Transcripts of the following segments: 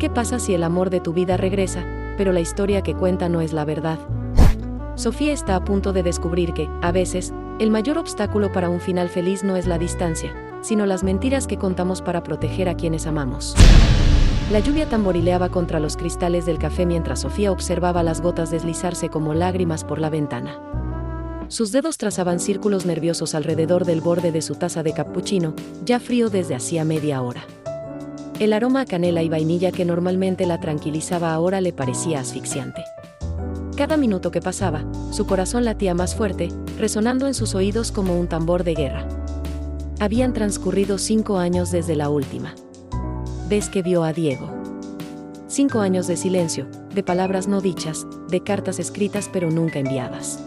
¿Qué pasa si el amor de tu vida regresa, pero la historia que cuenta no es la verdad? Sofía está a punto de descubrir que, a veces, el mayor obstáculo para un final feliz no es la distancia, sino las mentiras que contamos para proteger a quienes amamos. La lluvia tamborileaba contra los cristales del café mientras Sofía observaba las gotas deslizarse como lágrimas por la ventana. Sus dedos trazaban círculos nerviosos alrededor del borde de su taza de cappuccino, ya frío desde hacía media hora. El aroma a canela y vainilla que normalmente la tranquilizaba ahora le parecía asfixiante. Cada minuto que pasaba, su corazón latía más fuerte, resonando en sus oídos como un tambor de guerra. Habían transcurrido 5 años desde la última vez que vio a Diego. 5 años de silencio, de palabras no dichas, de cartas escritas pero nunca enviadas.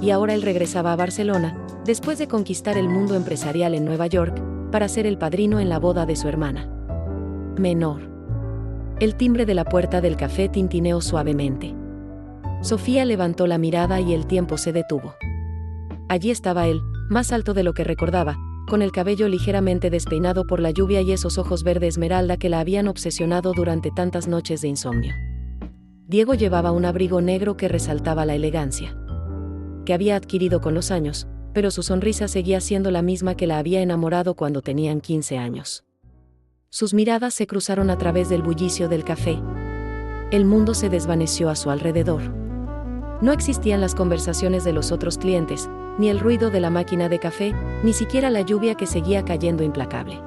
Y ahora él regresaba a Barcelona, después de conquistar el mundo empresarial en Nueva York, para ser el padrino en la boda de su hermana menor. El timbre de la puerta del café tintineó suavemente. Sofía levantó la mirada y el tiempo se detuvo. Allí estaba él, más alto de lo que recordaba, con el cabello ligeramente despeinado por la lluvia y esos ojos verde esmeralda que la habían obsesionado durante tantas noches de insomnio. Diego llevaba un abrigo negro que resaltaba la elegancia que había adquirido con los años, pero su sonrisa seguía siendo la misma que la había enamorado cuando tenían 15 años. Sus miradas se cruzaron a través del bullicio del café. El mundo se desvaneció a su alrededor. No existían las conversaciones de los otros clientes, ni el ruido de la máquina de café, ni siquiera la lluvia que seguía cayendo implacable.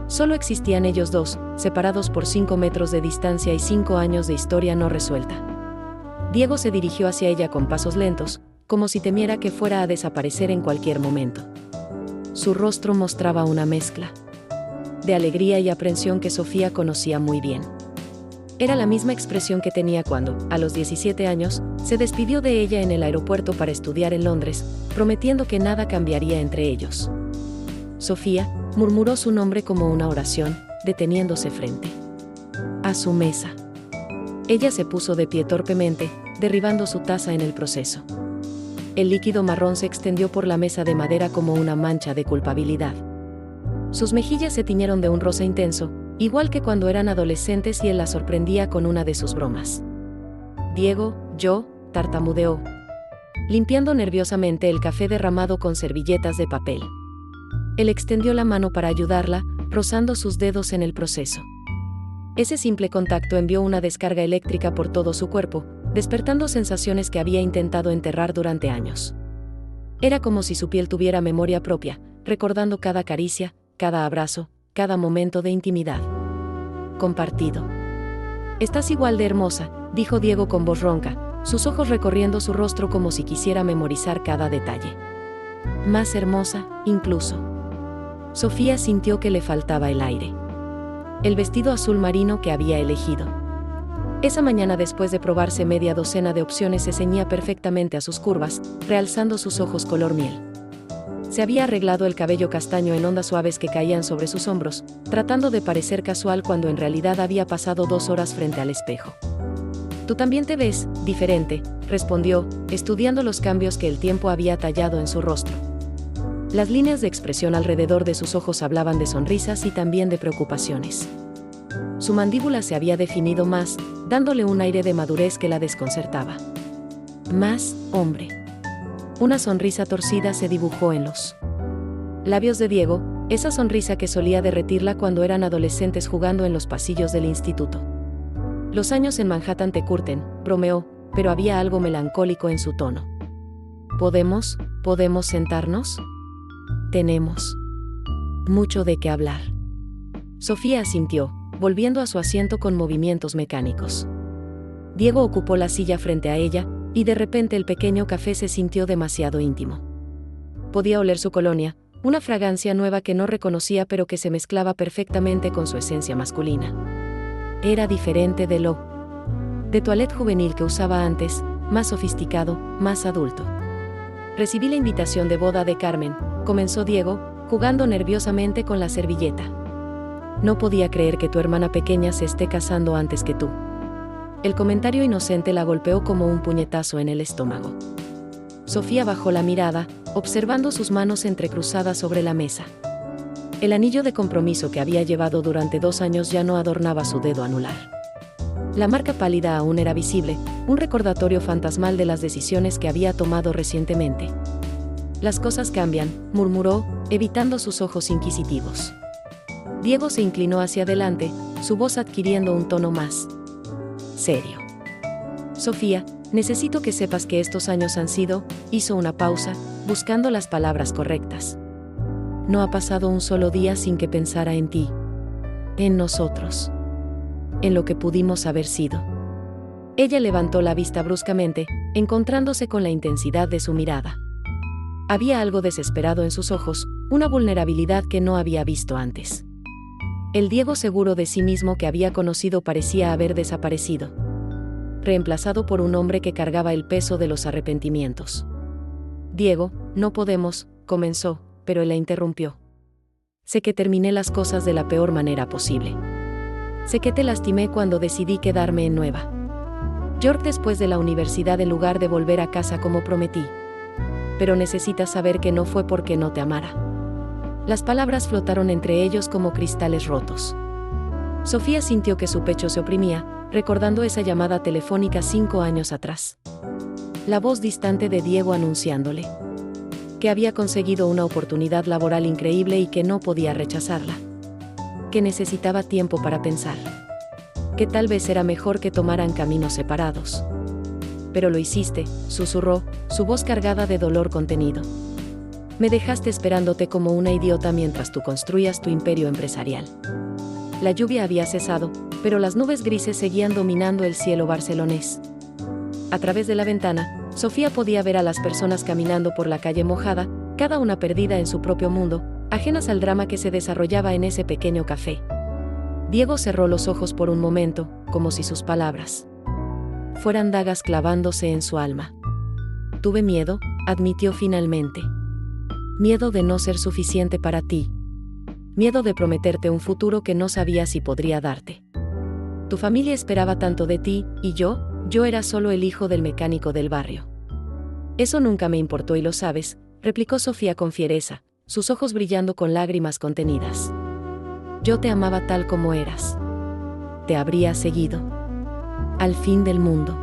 Solo existían ellos dos, separados por 5 metros de distancia y 5 años de historia no resuelta. Diego se dirigió hacia ella con pasos lentos, como si temiera que fuera a desaparecer en cualquier momento. Su rostro mostraba una mezcla de alegría y aprensión que Sofía conocía muy bien. Era la misma expresión que tenía cuando, a los 17 años, se despidió de ella en el aeropuerto para estudiar en Londres, prometiendo que nada cambiaría entre ellos. Sofía murmuró su nombre como una oración, deteniéndose frente a su mesa. Ella se puso de pie torpemente, derribando su taza en el proceso. El líquido marrón se extendió por la mesa de madera como una mancha de culpabilidad. Sus mejillas se tiñeron de un rosa intenso, igual que cuando eran adolescentes y él la sorprendía con una de sus bromas. Diego, tartamudeó, limpiando nerviosamente el café derramado con servilletas de papel. Él extendió la mano para ayudarla, rozando sus dedos en el proceso. Ese simple contacto envió una descarga eléctrica por todo su cuerpo, despertando sensaciones que había intentado enterrar durante años. Era como si su piel tuviera memoria propia, recordando cada caricia, cada abrazo, cada momento de intimidad compartido. «Estás igual de hermosa», dijo Diego con voz ronca, sus ojos recorriendo su rostro como si quisiera memorizar cada detalle. «Más hermosa, incluso». Sofía sintió que le faltaba el aire. El vestido azul marino que había elegido esa mañana después de probarse media docena de opciones se ceñía perfectamente a sus curvas, realzando sus ojos color miel. Se había arreglado el cabello castaño en ondas suaves que caían sobre sus hombros, tratando de parecer casual cuando en realidad había pasado 2 horas frente al espejo. «Tú también te ves diferente», respondió, estudiando los cambios que el tiempo había tallado en su rostro. Las líneas de expresión alrededor de sus ojos hablaban de sonrisas y también de preocupaciones. Su mandíbula se había definido más, dándole un aire de madurez que la desconcertaba. Más hombre. Una sonrisa torcida se dibujó en los labios de Diego, esa sonrisa que solía derretirla cuando eran adolescentes jugando en los pasillos del instituto. «Los años en Manhattan te curten», bromeó, pero había algo melancólico en su tono. ¿Podemos sentarnos? Tenemos mucho de qué hablar». Sofía asintió, volviendo a su asiento con movimientos mecánicos. Diego ocupó la silla frente a ella, y de repente el pequeño café se sintió demasiado íntimo. Podía oler su colonia, una fragancia nueva que no reconocía pero que se mezclaba perfectamente con su esencia masculina. Era diferente de toilette juvenil que usaba antes, más sofisticado, más adulto. «Recibí la invitación de boda de Carmen», comenzó Diego, jugando nerviosamente con la servilleta. «No podía creer que tu hermana pequeña se esté casando antes que tú». El comentario inocente la golpeó como un puñetazo en el estómago. Sofía bajó la mirada, observando sus manos entrecruzadas sobre la mesa. El anillo de compromiso que había llevado durante 2 años ya no adornaba su dedo anular. La marca pálida aún era visible, un recordatorio fantasmal de las decisiones que había tomado recientemente. Las cosas cambian, murmuró, evitando sus ojos inquisitivos. Diego se inclinó hacia adelante, su voz adquiriendo un tono más serio. Sofía, necesito que sepas que estos años han sido, hizo una pausa, buscando las palabras correctas. No ha pasado un solo día sin que pensara en ti, en nosotros, en lo que pudimos haber sido. Ella levantó la vista bruscamente, encontrándose con la intensidad de su mirada. Había algo desesperado en sus ojos, una vulnerabilidad que no había visto antes. El Diego seguro de sí mismo que había conocido parecía haber desaparecido, reemplazado por un hombre que cargaba el peso de los arrepentimientos. Diego, no podemos, comenzó, pero él la interrumpió. Sé que terminé las cosas de la peor manera posible. Sé que te lastimé cuando decidí quedarme en Nueva York después de la universidad en lugar de volver a casa como prometí. Pero necesitas saber que no fue porque no te amara. Las palabras flotaron entre ellos como cristales rotos. Sofía sintió que su pecho se oprimía, recordando esa llamada telefónica 5 años atrás. La voz distante de Diego anunciándole que había conseguido una oportunidad laboral increíble y que no podía rechazarla. Que necesitaba tiempo para pensar. Que tal vez era mejor que tomaran caminos separados. Pero lo hiciste, susurró, su voz cargada de dolor contenido. Me dejaste esperándote como una idiota mientras tú construías tu imperio empresarial. La lluvia había cesado, pero las nubes grises seguían dominando el cielo barcelonés. A través de la ventana, Sofía podía ver a las personas caminando por la calle mojada, cada una perdida en su propio mundo, ajenas al drama que se desarrollaba en ese pequeño café. Diego cerró los ojos por un momento, como si sus palabras fueran dagas clavándose en su alma. Tuve miedo, admitió finalmente. Miedo de no ser suficiente para ti. Miedo de prometerte un futuro que no sabía si podría darte. Tu familia esperaba tanto de ti, y yo era solo el hijo del mecánico del barrio. Eso nunca me importó y lo sabes, replicó Sofía con fiereza, sus ojos brillando con lágrimas contenidas. Yo te amaba tal como eras. Te habría seguido al fin del mundo.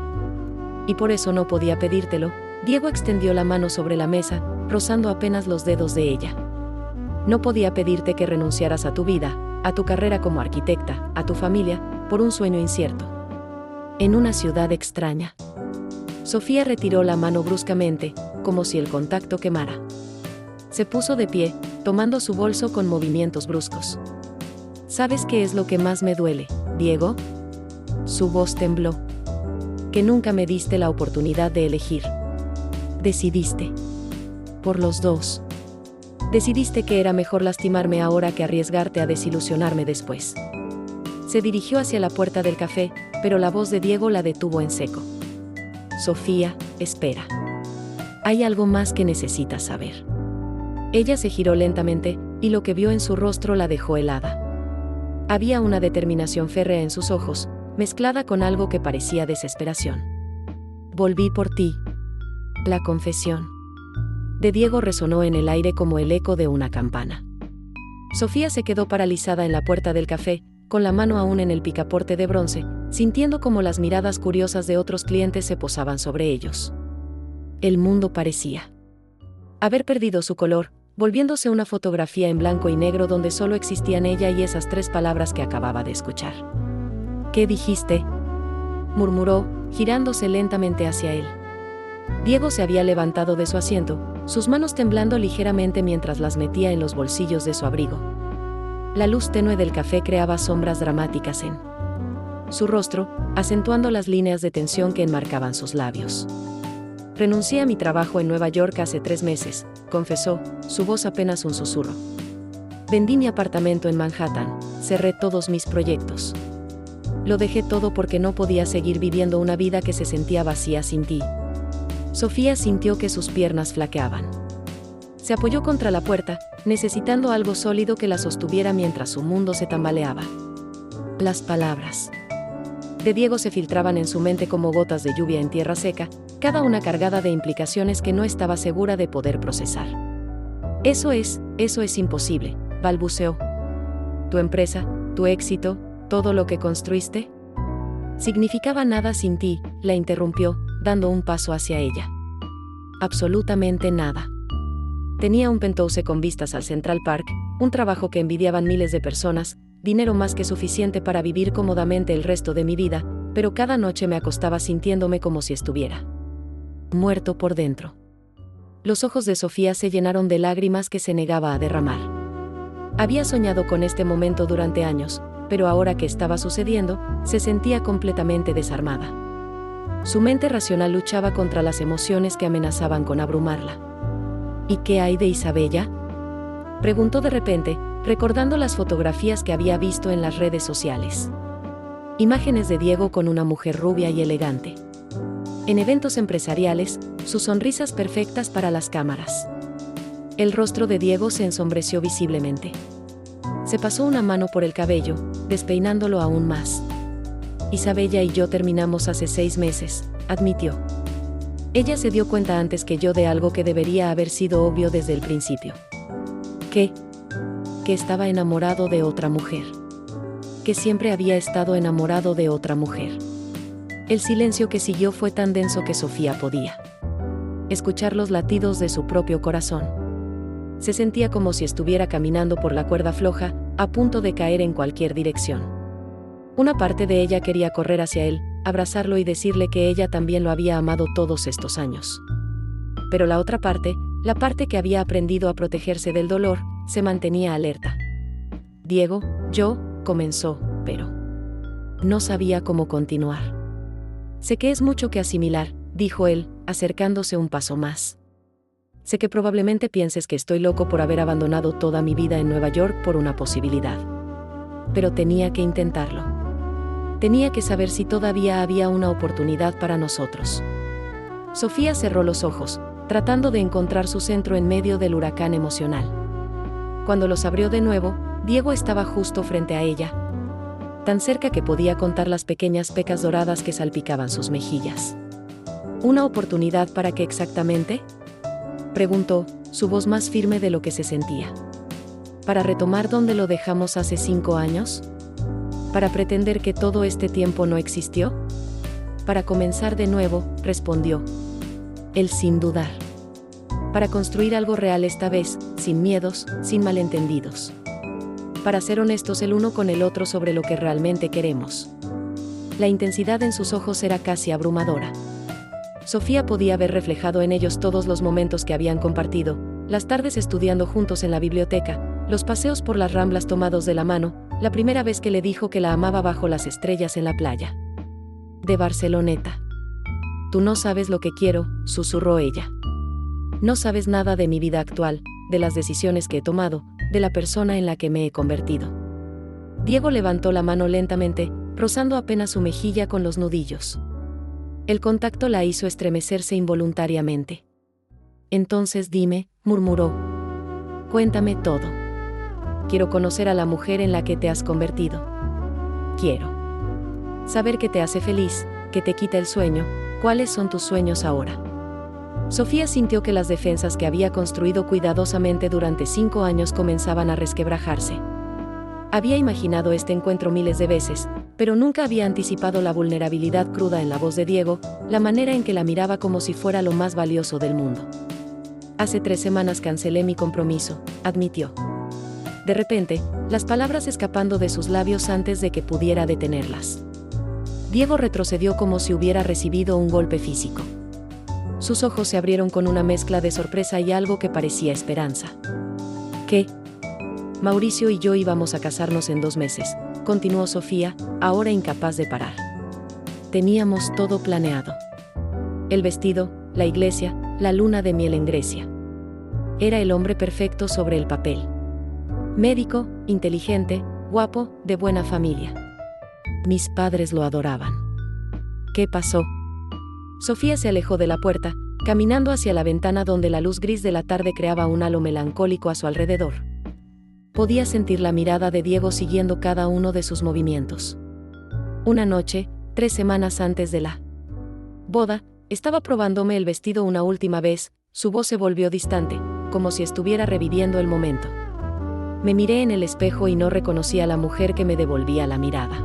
Y por eso no podía pedírtelo. Diego extendió la mano sobre la mesa, rozando apenas los dedos de ella. No podía pedirte que renunciaras a tu vida, a tu carrera como arquitecta, a tu familia, por un sueño incierto. En una ciudad extraña. Sofía retiró la mano bruscamente, como si el contacto quemara. Se puso de pie, tomando su bolso con movimientos bruscos. ¿Sabes qué es lo que más me duele, Diego? Su voz tembló. Que nunca me diste la oportunidad de elegir. Decidiste. Por los dos. Decidiste que era mejor lastimarme ahora que arriesgarte a desilusionarme después. Se dirigió hacia la puerta del café, pero la voz de Diego la detuvo en seco. Sofía, espera. Hay algo más que necesitas saber. Ella se giró lentamente, y lo que vio en su rostro la dejó helada. Había una determinación férrea en sus ojos, mezclada con algo que parecía desesperación. Volví por ti. La confesión de Diego resonó en el aire como el eco de una campana. Sofía se quedó paralizada en la puerta del café, con la mano aún en el picaporte de bronce, sintiendo como las miradas curiosas de otros clientes se posaban sobre ellos. El mundo parecía haber perdido su color, volviéndose una fotografía en blanco y negro donde solo existían ella y esas 3 palabras que acababa de escuchar. ¿Qué dijiste?, murmuró, girándose lentamente hacia él. Diego se había levantado de su asiento, sus manos temblando ligeramente mientras las metía en los bolsillos de su abrigo. La luz tenue del café creaba sombras dramáticas en su rostro, acentuando las líneas de tensión que enmarcaban sus labios. Renuncié a mi trabajo en Nueva York hace 3 meses, confesó, su voz apenas un susurro. Vendí mi apartamento en Manhattan, cerré todos mis proyectos. Lo dejé todo porque no podía seguir viviendo una vida que se sentía vacía sin ti. Sofía sintió que sus piernas flaqueaban. Se apoyó contra la puerta, necesitando algo sólido que la sostuviera mientras su mundo se tambaleaba. Las palabras de Diego se filtraban en su mente como gotas de lluvia en tierra seca, cada una cargada de implicaciones que no estaba segura de poder procesar. Eso es imposible, balbuceó. ¿Tu empresa, tu éxito, todo lo que construiste? Significaba nada sin ti, la interrumpió, dando un paso hacia ella. Absolutamente nada. Tenía un penthouse con vistas al Central Park, un trabajo que envidiaban miles de personas, dinero más que suficiente para vivir cómodamente el resto de mi vida, pero cada noche me acostaba sintiéndome como si estuviera muerto por dentro. Los ojos de Sofía se llenaron de lágrimas que se negaba a derramar. Había soñado con este momento durante años, pero ahora que estaba sucediendo, se sentía completamente desarmada. Su mente racional luchaba contra las emociones que amenazaban con abrumarla. ¿Y qué hay de Isabella?, preguntó de repente, recordando las fotografías que había visto en las redes sociales. Imágenes de Diego con una mujer rubia y elegante. En eventos empresariales, sus sonrisas perfectas para las cámaras. El rostro de Diego se ensombreció visiblemente. Se pasó una mano por el cabello, despeinándolo aún más. Isabella y yo terminamos hace 6 meses, admitió. Ella se dio cuenta antes que yo de algo que debería haber sido obvio desde el principio. ¿Qué? Que estaba enamorado de otra mujer. Que siempre había estado enamorado de otra mujer. El silencio que siguió fue tan denso que Sofía podía escuchar los latidos de su propio corazón. Se sentía como si estuviera caminando por la cuerda floja, a punto de caer en cualquier dirección. Una parte de ella quería correr hacia él, abrazarlo y decirle que ella también lo había amado todos estos años. Pero la otra parte, la parte que había aprendido a protegerse del dolor, se mantenía alerta. Diego, yo, comenzó, pero no sabía cómo continuar. Sé que es mucho que asimilar, dijo él, acercándose un paso más. Sé que probablemente pienses que estoy loco por haber abandonado toda mi vida en Nueva York por una posibilidad. Pero tenía que intentarlo. Tenía que saber si todavía había una oportunidad para nosotros. Sofía cerró los ojos, tratando de encontrar su centro en medio del huracán emocional. Cuando los abrió de nuevo, Diego estaba justo frente a ella, tan cerca que podía contar las pequeñas pecas doradas que salpicaban sus mejillas. ¿Una oportunidad para qué exactamente?, preguntó, su voz más firme de lo que se sentía. ¿Para retomar donde lo dejamos hace 5 años? ¿Para pretender que todo este tiempo no existió? Para comenzar de nuevo, respondió él sin dudar. Para construir algo real esta vez, sin miedos, sin malentendidos. Para ser honestos el uno con el otro sobre lo que realmente queremos. La intensidad en sus ojos era casi abrumadora. Sofía podía ver reflejado en ellos todos los momentos que habían compartido, las tardes estudiando juntos en la biblioteca, los paseos por las Ramblas tomados de la mano, la primera vez que le dijo que la amaba bajo las estrellas en la playa de Barceloneta. Tú no sabes lo que quiero, susurró ella. No sabes nada de mi vida actual, de las decisiones que he tomado, de la persona en la que me he convertido. Diego levantó la mano lentamente, rozando apenas su mejilla con los nudillos. El contacto la hizo estremecerse involuntariamente. Entonces dime, murmuró. Cuéntame todo. Quiero conocer a la mujer en la que te has convertido. Quiero saber qué te hace feliz, qué te quita el sueño, cuáles son tus sueños ahora. Sofía sintió que las defensas que había construido cuidadosamente durante 5 años comenzaban a resquebrajarse. Había imaginado este encuentro miles de veces, pero nunca había anticipado la vulnerabilidad cruda en la voz de Diego, la manera en que la miraba como si fuera lo más valioso del mundo. Hace 3 semanas cancelé mi compromiso, admitió. De repente, las palabras escapando de sus labios antes de que pudiera detenerlas. Diego retrocedió como si hubiera recibido un golpe físico. Sus ojos se abrieron con una mezcla de sorpresa y algo que parecía esperanza. ¿Qué? Mauricio y yo íbamos a casarnos en 2 meses, continuó Sofía, ahora incapaz de parar. Teníamos todo planeado. El vestido, la iglesia, la luna de miel en Grecia. Era el hombre perfecto sobre el papel. Médico, inteligente, guapo, de buena familia. Mis padres lo adoraban. ¿Qué pasó? Sofía se alejó de la puerta, caminando hacia la ventana donde la luz gris de la tarde creaba un halo melancólico a su alrededor. Podía sentir la mirada de Diego siguiendo cada uno de sus movimientos. Una noche, 3 semanas antes de la boda, estaba probándome el vestido una última vez, su voz se volvió distante, como si estuviera reviviendo el momento. Me miré en el espejo y no reconocí a la mujer que me devolvía la mirada.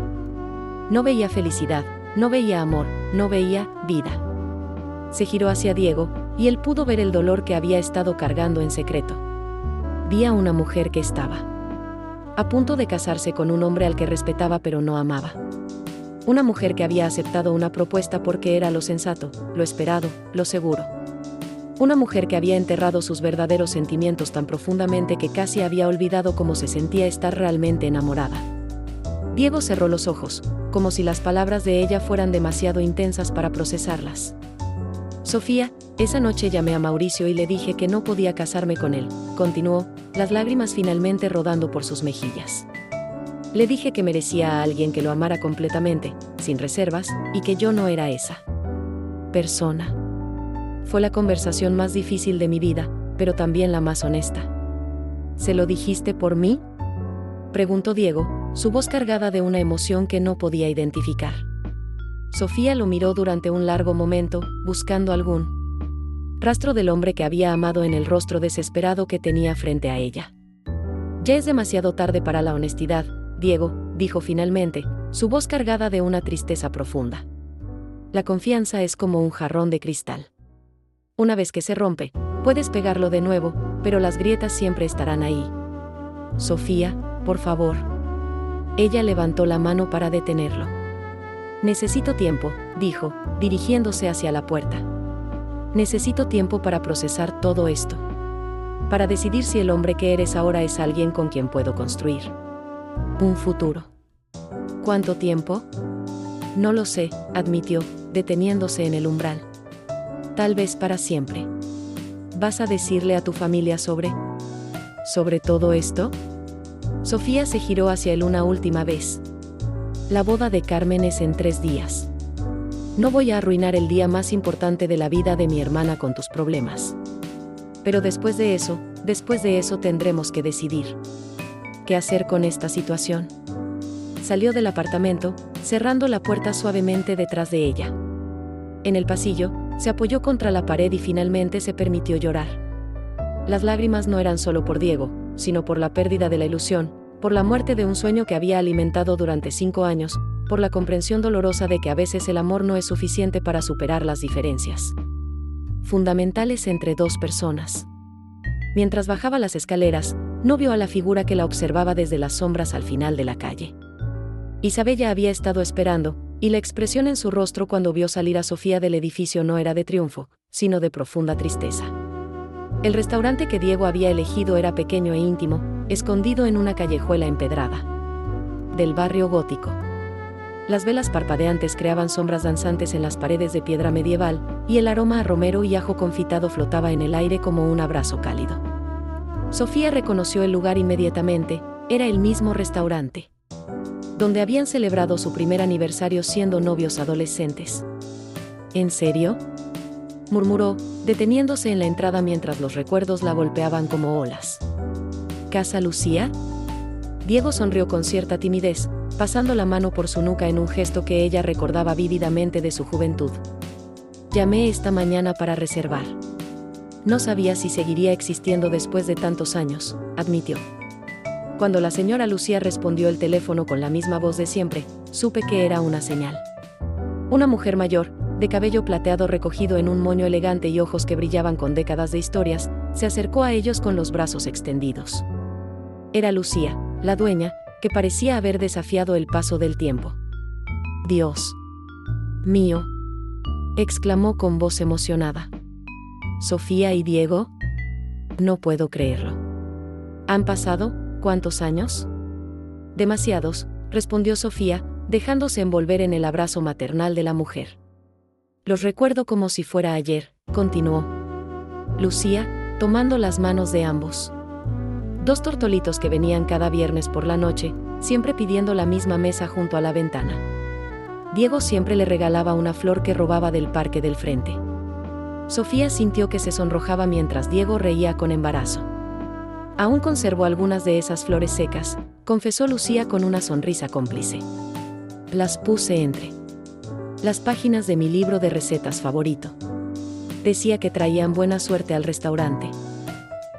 No veía felicidad, no veía amor, no veía vida. Se giró hacia Diego, y él pudo ver el dolor que había estado cargando en secreto. Vi a una mujer que estaba a punto de casarse con un hombre al que respetaba pero no amaba. Una mujer que había aceptado una propuesta porque era lo sensato, lo esperado, lo seguro. Una mujer que había enterrado sus verdaderos sentimientos tan profundamente que casi había olvidado cómo se sentía estar realmente enamorada. Diego cerró los ojos, como si las palabras de ella fueran demasiado intensas para procesarlas. Sofía, esa noche llamé a Mauricio y le dije que no podía casarme con él, continuó, las lágrimas finalmente rodando por sus mejillas. Le dije que merecía a alguien que lo amara completamente, sin reservas, y que yo no era esa persona. Fue la conversación más difícil de mi vida, pero también la más honesta. ¿Se lo dijiste por mí?, preguntó Diego, su voz cargada de una emoción que no podía identificar. Sofía lo miró durante un largo momento, buscando algún rastro del hombre que había amado en el rostro desesperado que tenía frente a ella. Ya es demasiado tarde para la honestidad, Diego, dijo finalmente, su voz cargada de una tristeza profunda. La confianza es como un jarrón de cristal. Una vez que se rompe, puedes pegarlo de nuevo, pero las grietas siempre estarán ahí. Sofía, por favor. Ella levantó la mano para detenerlo. Necesito tiempo, dijo, dirigiéndose hacia la puerta. Necesito tiempo para procesar todo esto. Para decidir si el hombre que eres ahora es alguien con quien puedo construir un futuro. ¿Cuánto tiempo? No lo sé, admitió, deteniéndose en el umbral. Tal vez para siempre. ¿Vas a decirle a tu familia sobre todo esto? Sofía se giró hacia él una última vez. La boda de Carmen es en 3 días. No voy a arruinar el día más importante de la vida de mi hermana con tus problemas. Pero después de eso tendremos que decidir qué hacer con esta situación. Salió del apartamento, cerrando la puerta suavemente detrás de ella. En el pasillo, se apoyó contra la pared y finalmente se permitió llorar. Las lágrimas no eran solo por Diego, sino por la pérdida de la ilusión, por la muerte de un sueño que había alimentado durante 5 años, por la comprensión dolorosa de que a veces el amor no es suficiente para superar las diferencias fundamentales entre 2 personas. Mientras bajaba las escaleras, no vio a la figura que la observaba desde las sombras al final de la calle. Isabella había estado esperando, y la expresión en su rostro cuando vio salir a Sofía del edificio no era de triunfo, sino de profunda tristeza. El restaurante que Diego había elegido era pequeño e íntimo, escondido en una callejuela empedrada del barrio gótico. Las velas parpadeantes creaban sombras danzantes en las paredes de piedra medieval, y el aroma a romero y ajo confitado flotaba en el aire como un abrazo cálido. Sofía reconoció el lugar inmediatamente, era el mismo restaurante donde habían celebrado su primer aniversario siendo novios adolescentes. ¿En serio?, murmuró, deteniéndose en la entrada mientras los recuerdos la golpeaban como olas. ¿Casa Lucía? Diego sonrió con cierta timidez, pasando la mano por su nuca en un gesto que ella recordaba vívidamente de su juventud. Llamé esta mañana para reservar. No sabía si seguiría existiendo después de tantos años, admitió. Cuando la señora Lucía respondió el teléfono con la misma voz de siempre, supe que era una señal. Una mujer mayor, de cabello plateado recogido en un moño elegante y ojos que brillaban con décadas de historias, se acercó a ellos con los brazos extendidos. Era Lucía, la dueña, que parecía haber desafiado el paso del tiempo. «Dios mío», exclamó con voz emocionada. «¿Sofía y Diego? No puedo creerlo. ¿Han pasado cuántos años?» «Demasiados», respondió Sofía, dejándose envolver en el abrazo maternal de la mujer. «Los recuerdo como si fuera ayer», continuó Lucía, tomando las manos de ambos. 2 tortolitos que venían cada viernes por la noche, siempre pidiendo la misma mesa junto a la ventana. Diego siempre le regalaba una flor que robaba del parque del frente. Sofía sintió que se sonrojaba mientras Diego reía con embarazo. «Aún conservo algunas de esas flores secas», confesó Lucía con una sonrisa cómplice. «Las puse entre las páginas de mi libro de recetas favorito. Decía que traían buena suerte al restaurante».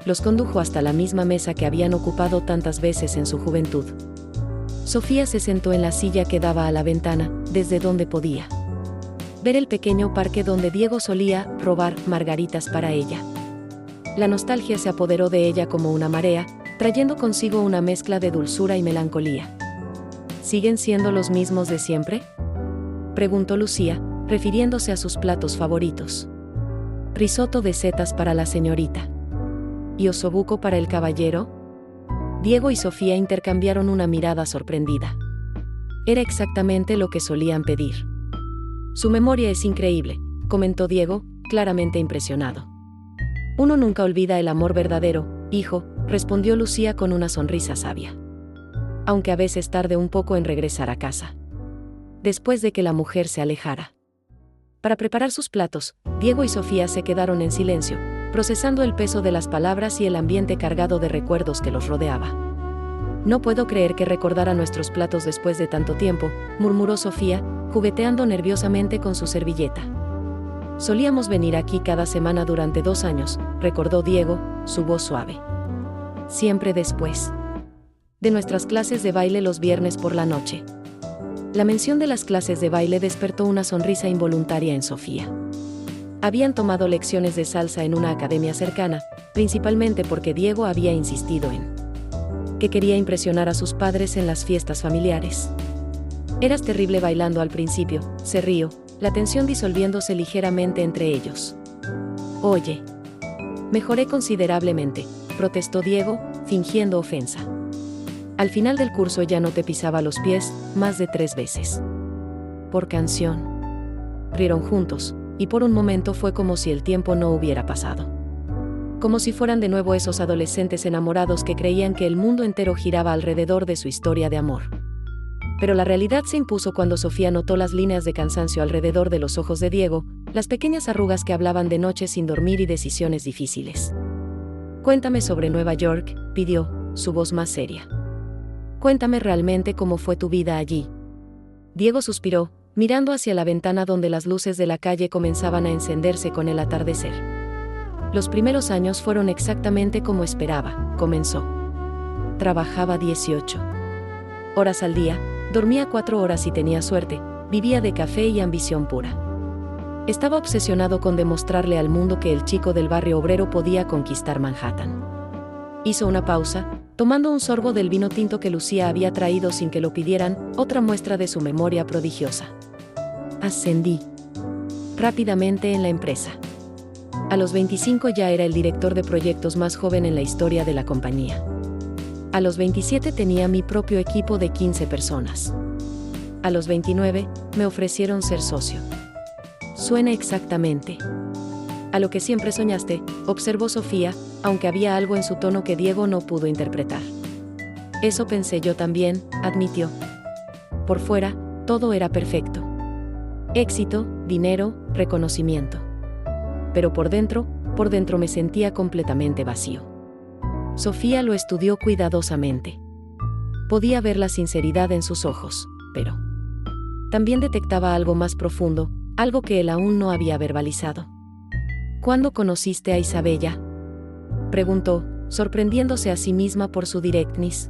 los condujo hasta la misma mesa que habían ocupado tantas veces en su juventud. Sofía se sentó en la silla que daba a la ventana, desde donde podía ver el pequeño parque donde Diego solía robar margaritas para ella. La nostalgia se apoderó de ella como una marea, trayendo consigo una mezcla de dulzura y melancolía. ¿Siguen siendo los mismos de siempre?, preguntó Lucía, refiriéndose a sus platos favoritos. Risotto de setas para la señorita. ¿Y osobuco para el caballero? Diego y Sofía intercambiaron una mirada sorprendida. Era exactamente lo que solían pedir. Su memoria es increíble, comentó Diego, claramente impresionado. Uno nunca olvida el amor verdadero, hijo, respondió Lucía con una sonrisa sabia. Aunque a veces tarde un poco en regresar a casa. Después de que la mujer se alejara. Para preparar sus platos, Diego y Sofía se quedaron en silencio, procesando el peso de las palabras y el ambiente cargado de recuerdos que los rodeaba. No puedo creer que recordara nuestros platos después de tanto tiempo, murmuró Sofía, jugueteando nerviosamente con su servilleta. Solíamos venir aquí cada semana durante 2 años, recordó Diego, su voz suave. Siempre después de nuestras clases de baile los viernes por la noche. La mención de las clases de baile despertó una sonrisa involuntaria en Sofía. Habían tomado lecciones de salsa en una academia cercana, principalmente porque Diego había insistido en que quería impresionar a sus padres en las fiestas familiares. Eras terrible bailando al principio, se rió, la tensión disolviéndose ligeramente entre ellos. Oye. Mejoré considerablemente, protestó Diego, fingiendo ofensa. Al final del curso ya no te pisaba los pies, más de 3 veces. Por canción. Rieron juntos, y por un momento fue como si el tiempo no hubiera pasado. Como si fueran de nuevo esos adolescentes enamorados que creían que el mundo entero giraba alrededor de su historia de amor. Pero la realidad se impuso cuando Sofía notó las líneas de cansancio alrededor de los ojos de Diego, las pequeñas arrugas que hablaban de noches sin dormir y decisiones difíciles. Cuéntame sobre Nueva York, pidió, su voz más seria. Cuéntame realmente cómo fue tu vida allí. Diego suspiró, mirando hacia la ventana donde las luces de la calle comenzaban a encenderse con el atardecer. Los primeros años fueron exactamente como esperaba, comenzó. Trabajaba 18 horas al día, dormía 4 horas y tenía suerte, vivía de café y ambición pura. Estaba obsesionado con demostrarle al mundo que el chico del barrio obrero podía conquistar Manhattan. Hizo una pausa, tomando un sorbo del vino tinto que Lucía había traído sin que lo pidieran, otra muestra de su memoria prodigiosa. Ascendí rápidamente en la empresa. A los 25 ya era el director de proyectos más joven en la historia de la compañía. A los 27 tenía mi propio equipo de 15 personas. A los 29, me ofrecieron ser socio. Suena exactamente a lo que siempre soñaste, observó Sofía, aunque había algo en su tono que Diego no pudo interpretar. Eso pensé yo también, admitió. Por fuera, todo era perfecto. Éxito, dinero, reconocimiento. Pero por dentro me sentía completamente vacío. Sofía lo estudió cuidadosamente. Podía ver la sinceridad en sus ojos, pero también detectaba algo más profundo, algo que él aún no había verbalizado. ¿Cuándo conociste a Isabella?, preguntó, sorprendiéndose a sí misma por su directness.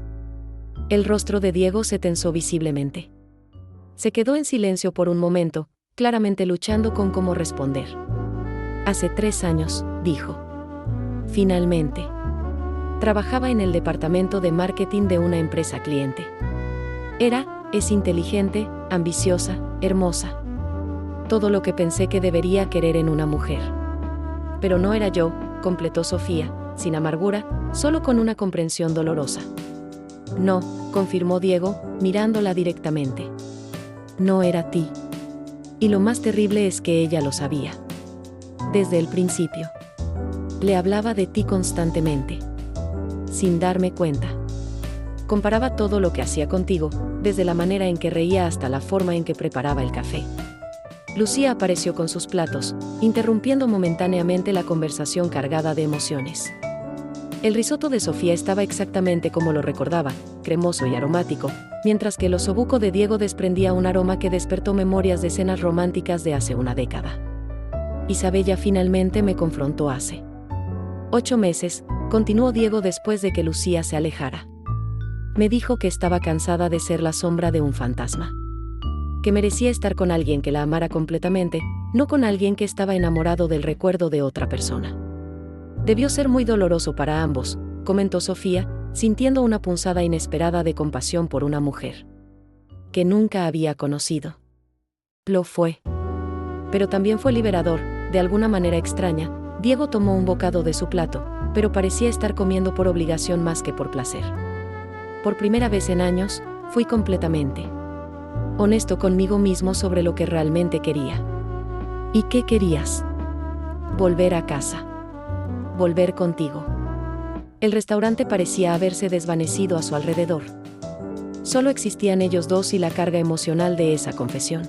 El rostro de Diego se tensó visiblemente. Se quedó en silencio por un momento, claramente luchando con cómo responder. Hace 3 años, dijo. Finalmente. Trabajaba en el departamento de marketing de una empresa cliente. Es inteligente, ambiciosa, hermosa. Todo lo que pensé que debería querer en una mujer. Pero no era yo, completó Sofía, sin amargura, solo con una comprensión dolorosa. No, confirmó Diego, mirándola directamente. No era ti. Y lo más terrible es que ella lo sabía. Desde el principio. Le hablaba de ti constantemente. Sin darme cuenta. Comparaba todo lo que hacía contigo, desde la manera en que reía hasta la forma en que preparaba el café. Lucía apareció con sus platos, interrumpiendo momentáneamente la conversación cargada de emociones. El risotto de Sofía estaba exactamente como lo recordaba, cremoso y aromático, mientras que el osobuco de Diego desprendía un aroma que despertó memorias de escenas románticas de hace una década. Isabella finalmente me confrontó hace 8 meses, continuó Diego después de que Lucía se alejara. Me dijo que estaba cansada de ser la sombra de un fantasma. Que merecía estar con alguien que la amara completamente, no con alguien que estaba enamorado del recuerdo de otra persona. Debió ser muy doloroso para ambos, comentó Sofía, sintiendo una punzada inesperada de compasión por una mujer que nunca había conocido. Lo fue. Pero también fue liberador, de alguna manera extraña. Diego tomó un bocado de su plato, pero parecía estar comiendo por obligación más que por placer. Por primera vez en años, fui completamente honesto conmigo mismo sobre lo que realmente quería. ¿Y qué querías? Volver a casa. Volver contigo. El restaurante parecía haberse desvanecido a su alrededor. Solo existían ellos dos y la carga emocional de esa confesión.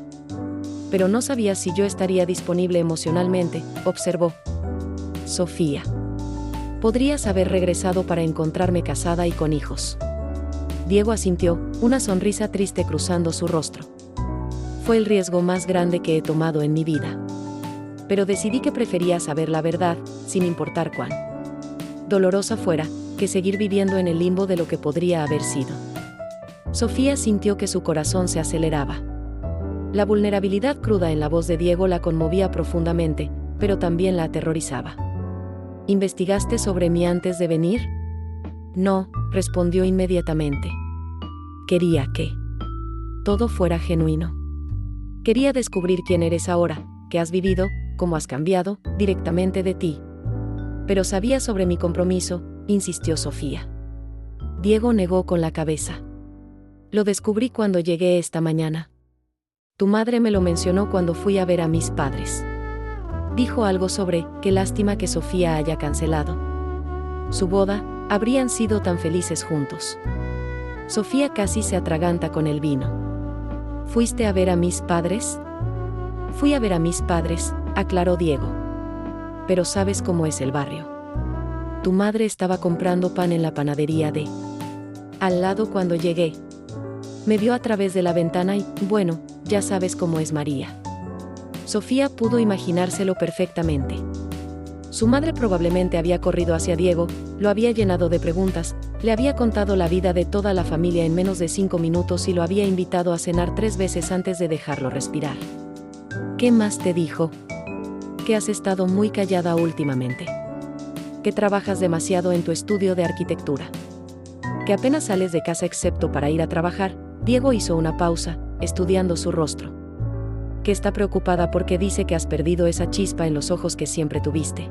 Pero no sabía si yo estaría disponible emocionalmente, observó. Sofía. Podrías haber regresado para encontrarme casada y con hijos. Diego asintió, una sonrisa triste cruzando su rostro. Fue el riesgo más grande que he tomado en mi vida. Pero decidí que prefería saber la verdad, sin importar cuán dolorosa fuera, que seguir viviendo en el limbo de lo que podría haber sido. Sofía sintió que su corazón se aceleraba. La vulnerabilidad cruda en la voz de Diego la conmovía profundamente, pero también la aterrorizaba. ¿Investigaste sobre mí antes de venir? No, respondió inmediatamente. Quería que todo fuera genuino. Quería descubrir quién eres ahora, qué has vivido, cómo has cambiado, directamente de ti. Pero sabía sobre mi compromiso, insistió Sofía. Diego negó con la cabeza. Lo descubrí cuando llegué esta mañana. Tu madre me lo mencionó cuando fui a ver a mis padres. Dijo algo sobre, qué lástima que Sofía haya cancelado su boda, habrían sido tan felices juntos. Sofía casi se atraganta con el vino. ¿Fuiste a ver a mis padres? Fui a ver a mis padres, aclaró Diego. Pero sabes cómo es el barrio. Tu madre estaba comprando pan en la panadería de al lado cuando llegué. Me vio a través de la ventana y, bueno, ya sabes cómo es María. Sofía pudo imaginárselo perfectamente. Su madre probablemente había corrido hacia Diego, lo había llenado de preguntas, le había contado la vida de toda la familia en menos de 5 minutos y lo había invitado a cenar 3 veces antes de dejarlo respirar. ¿Qué más te dijo? Que has estado muy callada últimamente. Que trabajas demasiado en tu estudio de arquitectura. Que apenas sales de casa excepto para ir a trabajar. Diego hizo una pausa, estudiando su rostro. Que está preocupada porque dice que has perdido esa chispa en los ojos que siempre tuviste.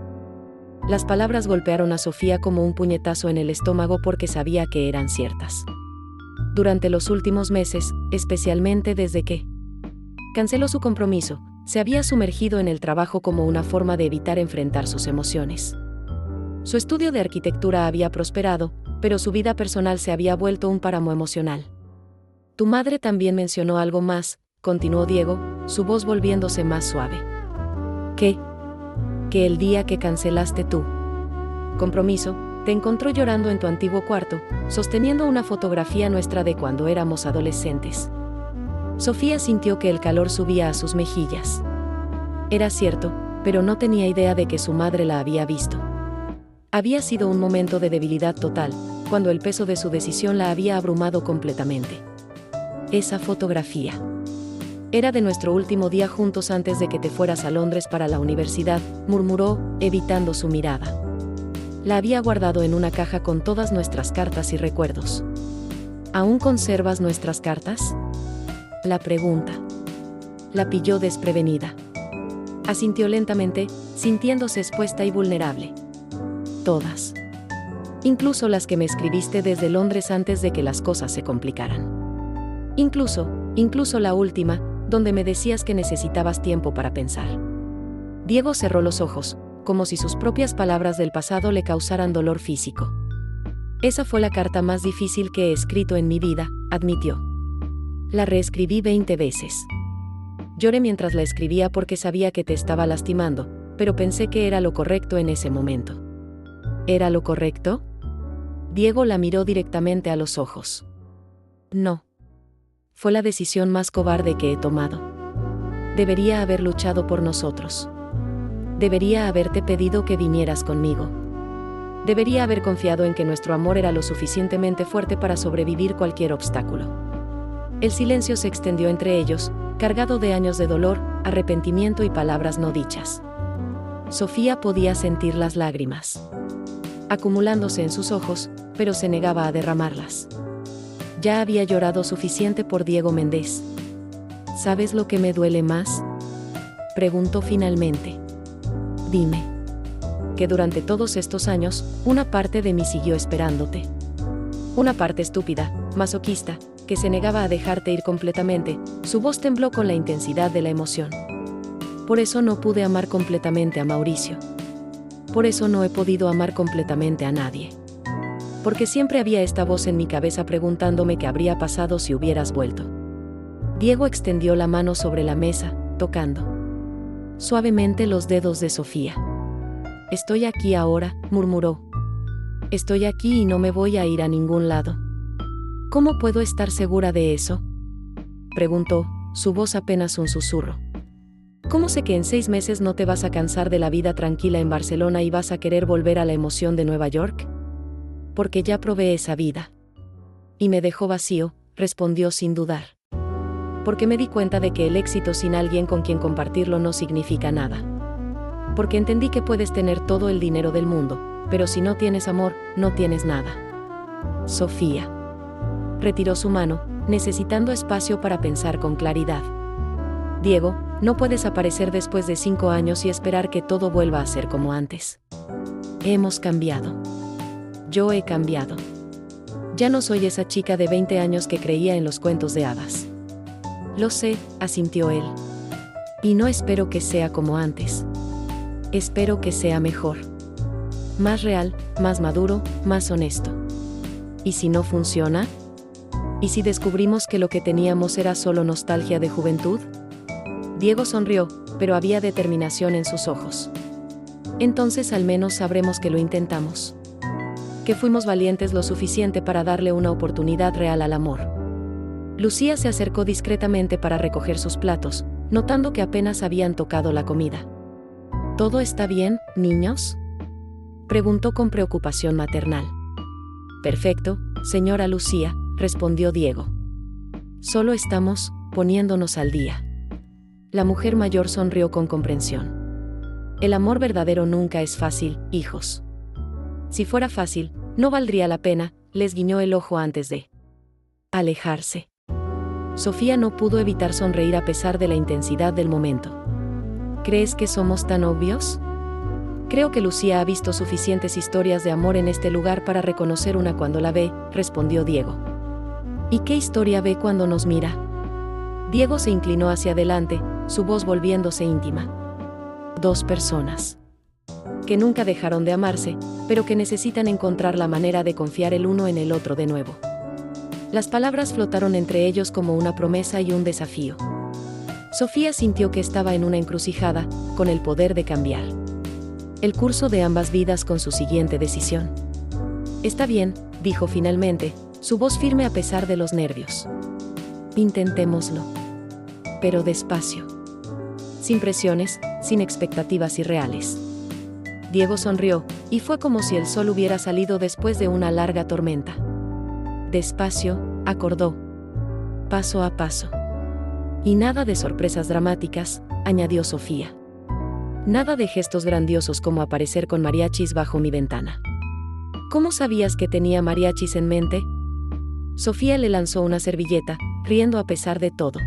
Las palabras golpearon a Sofía como un puñetazo en el estómago porque sabía que eran ciertas. Durante los últimos meses, especialmente desde que canceló su compromiso, se había sumergido en el trabajo como una forma de evitar enfrentar sus emociones. Su estudio de arquitectura había prosperado, pero su vida personal se había vuelto un páramo emocional. Tu madre también mencionó algo más, continuó Diego, su voz volviéndose más suave. ¿Qué? Que el día que cancelaste tu compromiso, te encontró llorando en tu antiguo cuarto, sosteniendo una fotografía nuestra de cuando éramos adolescentes. Sofía sintió que el calor subía a sus mejillas. Era cierto, pero no tenía idea de que su madre la había visto. Había sido un momento de debilidad total, cuando el peso de su decisión la había abrumado completamente. Esa fotografía era de nuestro último día juntos antes de que te fueras a Londres para la universidad, murmuró, evitando su mirada. La había guardado en una caja con todas nuestras cartas y recuerdos. ¿Aún conservas nuestras cartas? La pregunta la pilló desprevenida. Asintió lentamente, sintiéndose expuesta y vulnerable. Todas. Incluso las que me escribiste desde Londres antes de que las cosas se complicaran. Incluso la última, donde me decías que necesitabas tiempo para pensar. Diego cerró los ojos, como si sus propias palabras del pasado le causaran dolor físico. Esa fue la carta más difícil que he escrito en mi vida, admitió. La reescribí 20 veces. Lloré mientras la escribía porque sabía que te estaba lastimando, pero pensé que era lo correcto en ese momento. ¿Era lo correcto? Diego la miró directamente a los ojos. No. Fue la decisión más cobarde que he tomado. Debería haber luchado por nosotros. Debería haberte pedido que vinieras conmigo. Debería haber confiado en que nuestro amor era lo suficientemente fuerte para sobrevivir cualquier obstáculo. El silencio se extendió entre ellos, cargado de años de dolor, arrepentimiento y palabras no dichas. Sofía podía sentir las lágrimas acumulándose en sus ojos, pero se negaba a derramarlas. Ya había llorado suficiente por Diego Méndez. ¿Sabes lo que me duele más?, preguntó finalmente. Dime. Que durante todos estos años, una parte de mí siguió esperándote. Una parte estúpida, masoquista, que se negaba a dejarte ir completamente. Su voz tembló con la intensidad de la emoción. Por eso no pude amar completamente a Mauricio. Por eso no he podido amar completamente a nadie. Porque siempre había esta voz en mi cabeza preguntándome qué habría pasado si hubieras vuelto. Diego extendió la mano sobre la mesa, tocando suavemente los dedos de Sofía. Estoy aquí ahora, murmuró. Estoy aquí y no me voy a ir a ningún lado. ¿Cómo puedo estar segura de eso?, preguntó, su voz apenas un susurro. ¿Cómo sé que en 6 meses no te vas a cansar de la vida tranquila en Barcelona y vas a querer volver a la emoción de Nueva York? Porque ya probé esa vida. Y me dejó vacío, respondió sin dudar. Porque me di cuenta de que el éxito sin alguien con quien compartirlo no significa nada. Porque entendí que puedes tener todo el dinero del mundo, pero si no tienes amor, no tienes nada. Sofía retiró su mano, necesitando espacio para pensar con claridad. Diego, no puedes aparecer después de 5 años y esperar que todo vuelva a ser como antes. Hemos cambiado. Yo he cambiado. Ya no soy esa chica de 20 años que creía en los cuentos de hadas. Lo sé, asintió él. Y no espero que sea como antes. Espero que sea mejor. Más real, más maduro, más honesto. ¿Y si no funciona? ¿Y si descubrimos que lo que teníamos era solo nostalgia de juventud? Diego sonrió, pero había determinación en sus ojos. Entonces al menos sabremos que lo intentamos. Que fuimos valientes lo suficiente para darle una oportunidad real al amor. Lucía se acercó discretamente para recoger sus platos, notando que apenas habían tocado la comida. ¿Todo está bien, niños?, preguntó con preocupación maternal. Perfecto, señora Lucía, respondió Diego. Solo estamos poniéndonos al día. La mujer mayor sonrió con comprensión. El amor verdadero nunca es fácil, hijos. Si fuera fácil, no valdría la pena, les guiñó el ojo antes de alejarse. Sofía no pudo evitar sonreír a pesar de la intensidad del momento. ¿Crees que somos tan obvios? Creo que Lucía ha visto suficientes historias de amor en este lugar para reconocer una cuando la ve, respondió Diego. ¿Y qué historia ve cuando nos mira? Diego se inclinó hacia adelante, su voz volviéndose íntima. 2 personas. Que nunca dejaron de amarse, pero que necesitan encontrar la manera de confiar el uno en el otro de nuevo. Las palabras flotaron entre ellos como una promesa y un desafío. Sofía sintió que estaba en una encrucijada, con el poder de cambiar el curso de ambas vidas con su siguiente decisión. Está bien, dijo finalmente, su voz firme a pesar de los nervios. Intentémoslo. Pero despacio. Sin presiones, sin expectativas irreales. Diego sonrió, y fue como si el sol hubiera salido después de una larga tormenta. Despacio, acordó. Paso a paso. Y nada de sorpresas dramáticas, añadió Sofía. Nada de gestos grandiosos como aparecer con mariachis bajo mi ventana. ¿Cómo sabías que tenía mariachis en mente? Sofía le lanzó una servilleta, riendo a pesar de todo.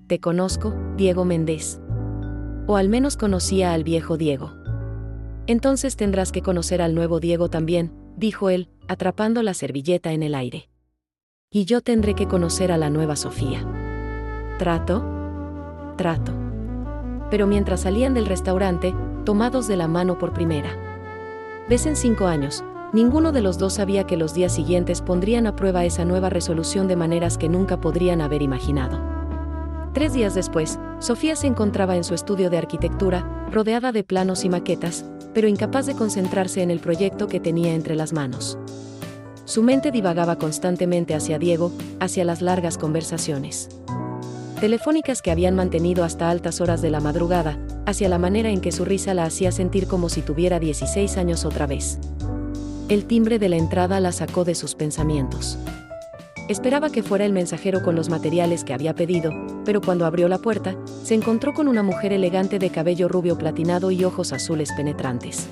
Te conozco, Diego Méndez. O al menos conocía al viejo Diego. Entonces tendrás que conocer al nuevo Diego también, dijo él, atrapando la servilleta en el aire. Y yo tendré que conocer a la nueva Sofía. ¿Trato? Trato. Pero mientras salían del restaurante, tomados de la mano por primera vez en 5 años, ninguno de los dos sabía que los días siguientes pondrían a prueba esa nueva resolución de maneras que nunca podrían haber imaginado. 3 días después, Sofía se encontraba en su estudio de arquitectura, rodeada de planos y maquetas, pero incapaz de concentrarse en el proyecto que tenía entre las manos. Su mente divagaba constantemente hacia Diego, hacia las largas conversaciones telefónicas que habían mantenido hasta altas horas de la madrugada, hacia la manera en que su risa la hacía sentir como si tuviera 16 años otra vez. El timbre de la entrada la sacó de sus pensamientos. Esperaba que fuera el mensajero con los materiales que había pedido, pero cuando abrió la puerta, se encontró con una mujer elegante de cabello rubio platinado y ojos azules penetrantes.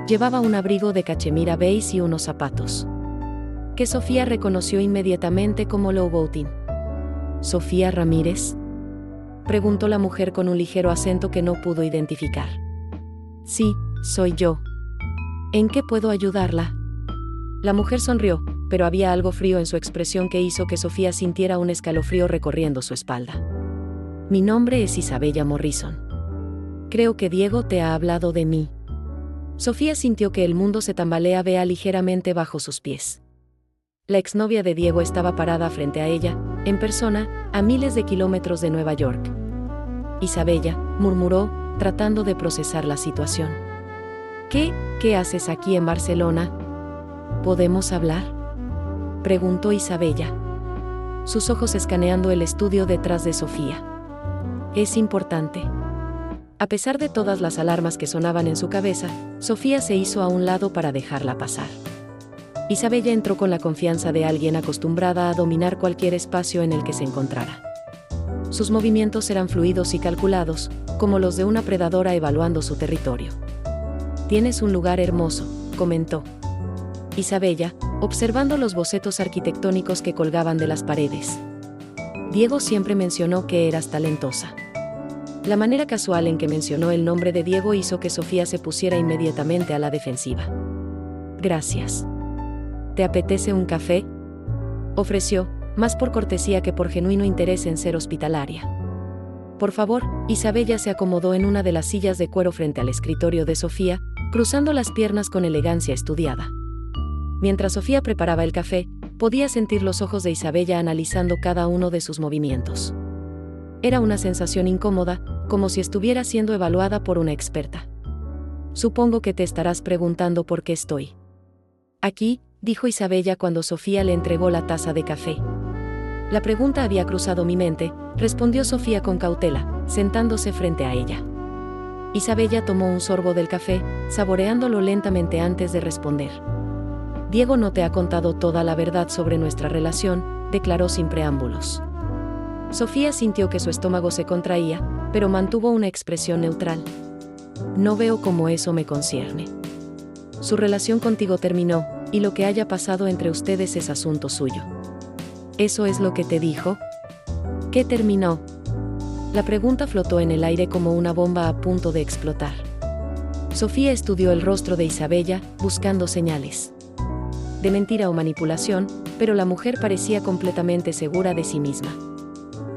Llevaba un abrigo de cachemira beige y unos zapatos que Sofía reconoció inmediatamente como Louboutin. ¿Sofía Ramírez?, preguntó la mujer con un ligero acento que no pudo identificar. Sí, soy yo. ¿En qué puedo ayudarla? La mujer sonrió, pero había algo frío en su expresión que hizo que Sofía sintiera un escalofrío recorriendo su espalda. Mi nombre es Isabella Morrison. Creo que Diego te ha hablado de mí. Sofía sintió que el mundo se tambaleaba ligeramente bajo sus pies. La exnovia de Diego estaba parada frente a ella, en persona, a miles de kilómetros de Nueva York. Isabella, murmuró, tratando de procesar la situación. ¿Qué haces aquí en Barcelona? ¿Podemos hablar?, preguntó Isabella, sus ojos escaneando el estudio detrás de Sofía. Es importante. A pesar de todas las alarmas que sonaban en su cabeza, Sofía se hizo a un lado para dejarla pasar. Isabella entró con la confianza de alguien acostumbrada a dominar cualquier espacio en el que se encontrara. Sus movimientos eran fluidos y calculados, como los de una predadora evaluando su territorio. Tienes un lugar hermoso, comentó Isabella, observando los bocetos arquitectónicos que colgaban de las paredes. Diego siempre mencionó que eras talentosa. La manera casual en que mencionó el nombre de Diego hizo que Sofía se pusiera inmediatamente a la defensiva. Gracias. ¿Te apetece un café?, ofreció, más por cortesía que por genuino interés en ser hospitalaria. Por favor. Isabella se acomodó en una de las sillas de cuero frente al escritorio de Sofía, cruzando las piernas con elegancia estudiada. Mientras Sofía preparaba el café, podía sentir los ojos de Isabella analizando cada uno de sus movimientos. Era una sensación incómoda, como si estuviera siendo evaluada por una experta. Supongo que te estarás preguntando por qué estoy aquí, dijo Isabella cuando Sofía le entregó la taza de café. La pregunta había cruzado mi mente, respondió Sofía con cautela, sentándose frente a ella. Isabella tomó un sorbo del café, saboreándolo lentamente antes de responder. Diego no te ha contado toda la verdad sobre nuestra relación, declaró sin preámbulos. Sofía sintió que su estómago se contraía, pero mantuvo una expresión neutral. No veo cómo eso me concierne. Su relación contigo terminó, y lo que haya pasado entre ustedes es asunto suyo. ¿Eso es lo que te dijo? ¿Qué terminó? La pregunta flotó en el aire como una bomba a punto de explotar. Sofía estudió el rostro de Isabella, buscando señales de mentira o manipulación, pero la mujer parecía completamente segura de sí misma.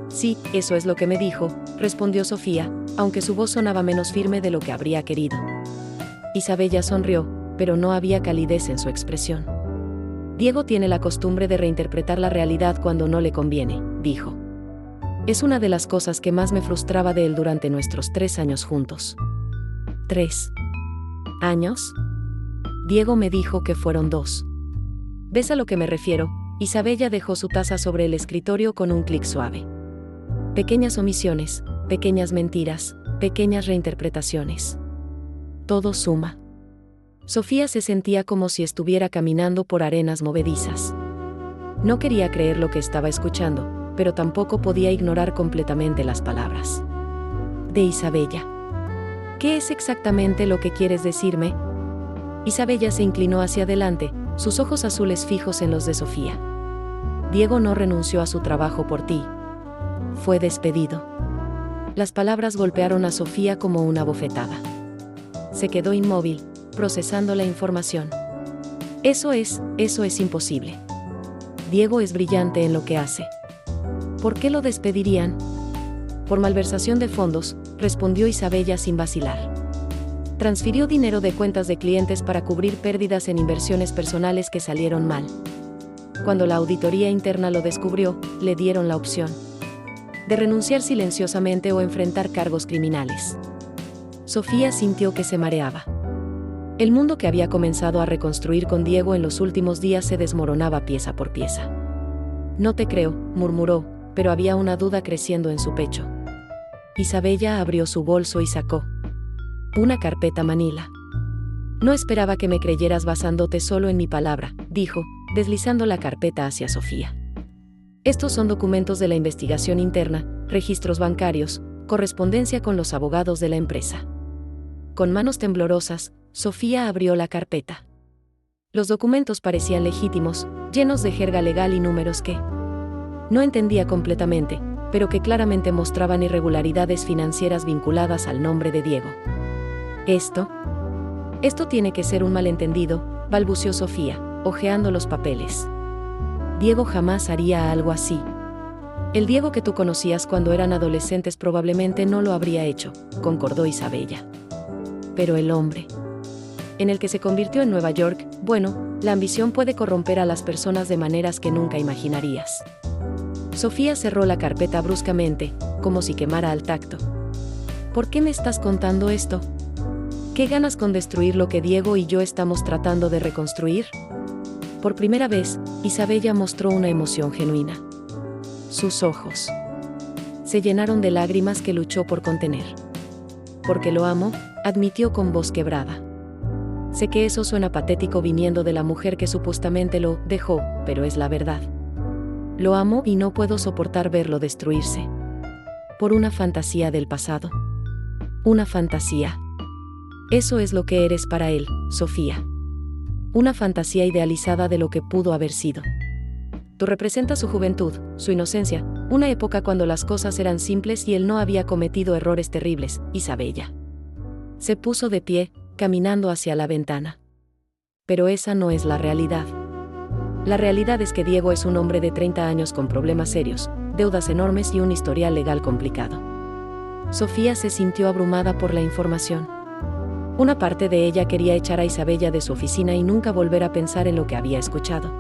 Sí, eso es lo que me dijo, respondió Sofía, aunque su voz sonaba menos firme de lo que habría querido. Isabella sonrió, pero no había calidez en su expresión. Diego tiene la costumbre de reinterpretar la realidad cuando no le conviene, dijo. Es una de las cosas que más me frustraba de él durante nuestros 3 años juntos. ¿3 años? Diego me dijo que fueron 2. ¿Ves a lo que me refiero? Isabella dejó su taza sobre el escritorio con un clic suave. Pequeñas omisiones, pequeñas mentiras, pequeñas reinterpretaciones. Todo suma. Sofía se sentía como si estuviera caminando por arenas movedizas. No quería creer lo que estaba escuchando, pero tampoco podía ignorar completamente las palabras de Isabella. ¿Qué es exactamente lo que quieres decirme? Isabella se inclinó hacia adelante, sus ojos azules fijos en los de Sofía. Diego no renunció a su trabajo por ti. Fue despedido. Las palabras golpearon a Sofía como una bofetada. Se quedó inmóvil, procesando la información. Eso es imposible. Diego es brillante en lo que hace. ¿Por qué lo despedirían? Por malversación de fondos, respondió Isabella sin vacilar. Transfirió dinero de cuentas de clientes para cubrir pérdidas en inversiones personales que salieron mal. Cuando la auditoría interna lo descubrió, le dieron la opción de renunciar silenciosamente o enfrentar cargos criminales. Sofía sintió que se mareaba. El mundo que había comenzado a reconstruir con Diego en los últimos días se desmoronaba pieza por pieza. No te creo, murmuró, pero había una duda creciendo en su pecho. Isabella abrió su bolso y sacó una carpeta manila. No esperaba que me creyeras basándote solo en mi palabra, dijo, deslizando la carpeta hacia Sofía. Estos son documentos de la investigación interna, registros bancarios, correspondencia con los abogados de la empresa. Con manos temblorosas, Sofía abrió la carpeta. Los documentos parecían legítimos, llenos de jerga legal y números que no entendía completamente, pero que claramente mostraban irregularidades financieras vinculadas al nombre de Diego. Esto tiene que ser un malentendido, balbuceó Sofía, hojeando los papeles. Diego jamás haría algo así. El Diego que tú conocías cuando eran adolescentes probablemente no lo habría hecho, concordó Isabella. Pero el hombre en el que se convirtió en Nueva York, bueno, la ambición puede corromper a las personas de maneras que nunca imaginarías. Sofía cerró la carpeta bruscamente, como si quemara al tacto. ¿Por qué me estás contando esto? ¿Qué ganas con destruir lo que Diego y yo estamos tratando de reconstruir? Por primera vez, Isabella mostró una emoción genuina. Sus ojos se llenaron de lágrimas que luchó por contener. Porque lo amo, admitió con voz quebrada. Sé que eso suena patético viniendo de la mujer que supuestamente lo dejó, pero es la verdad. Lo amo y no puedo soportar verlo destruirse. Por una fantasía del pasado. Una fantasía. Eso es lo que eres para él, Sofía. Una fantasía idealizada de lo que pudo haber sido. Tú representas su juventud, su inocencia, una época cuando las cosas eran simples y él no había cometido errores terribles, Isabella. Se puso de pie, caminando hacia la ventana. Pero esa no es la realidad. La realidad es que Diego es un hombre de 30 años con problemas serios, deudas enormes y un historial legal complicado. Sofía se sintió abrumada por la información. Una parte de ella quería echar a Isabella de su oficina y nunca volver a pensar en lo que había escuchado.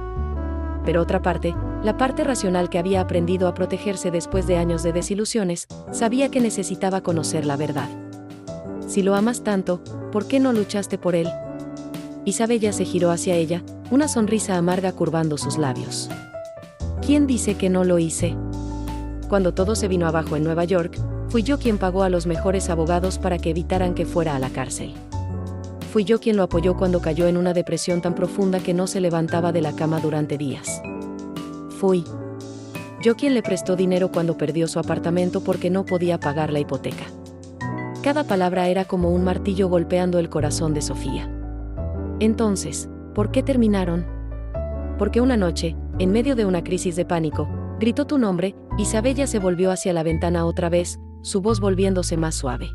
Pero otra parte, la parte racional que había aprendido a protegerse después de años de desilusiones, sabía que necesitaba conocer la verdad. Si lo amas tanto, ¿por qué no luchaste por él? Isabella se giró hacia ella, una sonrisa amarga curvando sus labios. ¿Quién dice que no lo hice? Cuando todo se vino abajo en Nueva York, fui yo quien pagó a los mejores abogados para que evitaran que fuera a la cárcel. Fui yo quien lo apoyó cuando cayó en una depresión tan profunda que no se levantaba de la cama durante días. Fui yo quien le prestó dinero cuando perdió su apartamento porque no podía pagar la hipoteca. Cada palabra era como un martillo golpeando el corazón de Sofía. Entonces, ¿por qué terminaron? Porque una noche, en medio de una crisis de pánico, gritó tu nombre. Isabella se volvió hacia la ventana otra vez, su voz volviéndose más suave.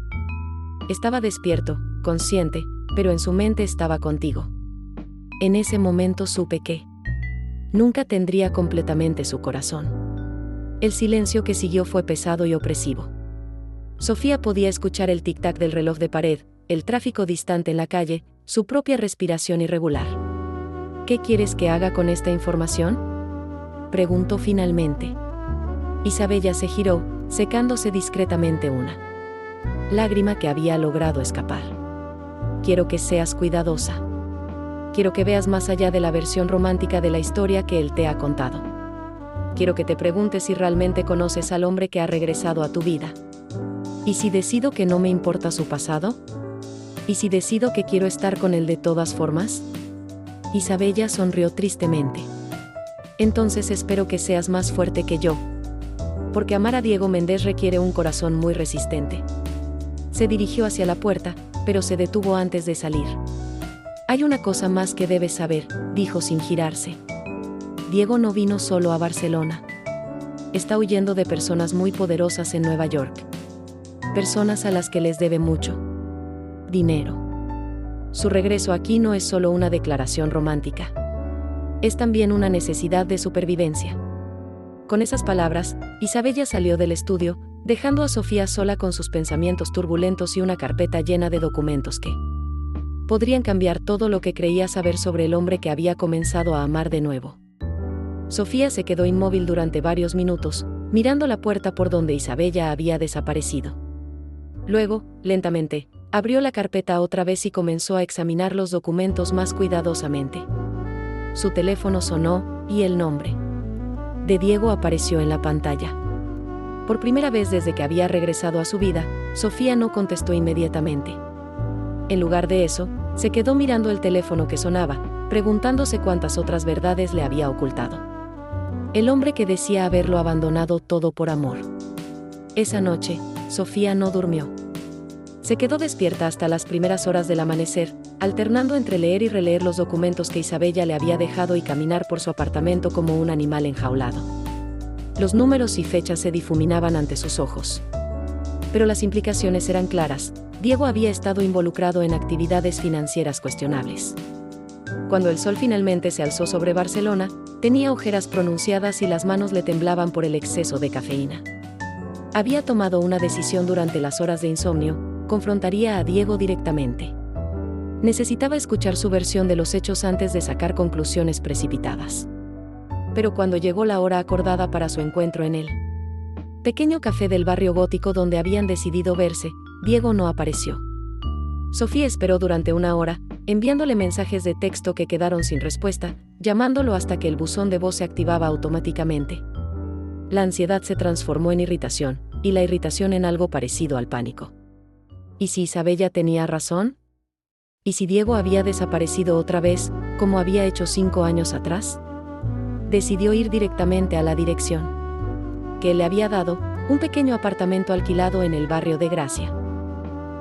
Estaba despierto, consciente, pero en su mente estaba contigo. En ese momento supe que nunca tendría completamente su corazón. El silencio que siguió fue pesado y opresivo. Sofía podía escuchar el tic-tac del reloj de pared, el tráfico distante en la calle, su propia respiración irregular. ¿Qué quieres que haga con esta información?, preguntó finalmente. Isabella se giró, secándose discretamente una lágrima que había logrado escapar. Quiero que seas cuidadosa. Quiero que veas más allá de la versión romántica de la historia que él te ha contado. Quiero que te preguntes si realmente conoces al hombre que ha regresado a tu vida. ¿Y si decido que no me importa su pasado? ¿Y si decido que quiero estar con él de todas formas? Isabella sonrió tristemente. Entonces espero que seas más fuerte que yo. Porque amar a Diego Méndez requiere un corazón muy resistente. Se dirigió hacia la puerta, pero se detuvo antes de salir. Hay una cosa más que debes saber, dijo sin girarse. Diego no vino solo a Barcelona. Está huyendo de personas muy poderosas en Nueva York. Personas a las que les debe mucho dinero. Su regreso aquí no es solo una declaración romántica. Es también una necesidad de supervivencia. Con esas palabras, Isabella salió del estudio, dejando a Sofía sola con sus pensamientos turbulentos y una carpeta llena de documentos que podrían cambiar todo lo que creía saber sobre el hombre que había comenzado a amar de nuevo. Sofía se quedó inmóvil durante varios minutos, mirando la puerta por donde Isabella había desaparecido. Luego, lentamente, abrió la carpeta otra vez y comenzó a examinar los documentos más cuidadosamente. Su teléfono sonó, y el nombre de Diego apareció en la pantalla. Por primera vez desde que había regresado a su vida, Sofía no contestó inmediatamente. En lugar de eso, se quedó mirando el teléfono que sonaba, preguntándose cuántas otras verdades le había ocultado. El hombre que decía haberlo abandonado todo por amor. Esa noche, Sofía no durmió. Se quedó despierta hasta las primeras horas del amanecer, alternando entre leer y releer los documentos que Isabella le había dejado y caminar por su apartamento como un animal enjaulado. Los números y fechas se difuminaban ante sus ojos. Pero las implicaciones eran claras. Diego había estado involucrado en actividades financieras cuestionables. Cuando el sol finalmente se alzó sobre Barcelona, tenía ojeras pronunciadas y las manos le temblaban por el exceso de cafeína. Había tomado una decisión durante las horas de insomnio: confrontaría a Diego directamente. Necesitaba escuchar su versión de los hechos antes de sacar conclusiones precipitadas. Pero cuando llegó la hora acordada para su encuentro en el pequeño café del barrio gótico donde habían decidido verse, Diego no apareció. Sofía esperó durante una hora, enviándole mensajes de texto que quedaron sin respuesta, llamándolo hasta que el buzón de voz se activaba automáticamente. La ansiedad se transformó en irritación, y la irritación en algo parecido al pánico. ¿Y si Isabella tenía razón? ¿Y si Diego había desaparecido otra vez, como había hecho 5 años atrás? Decidió ir directamente a la dirección que le había dado, un pequeño apartamento alquilado en el barrio de Gracia.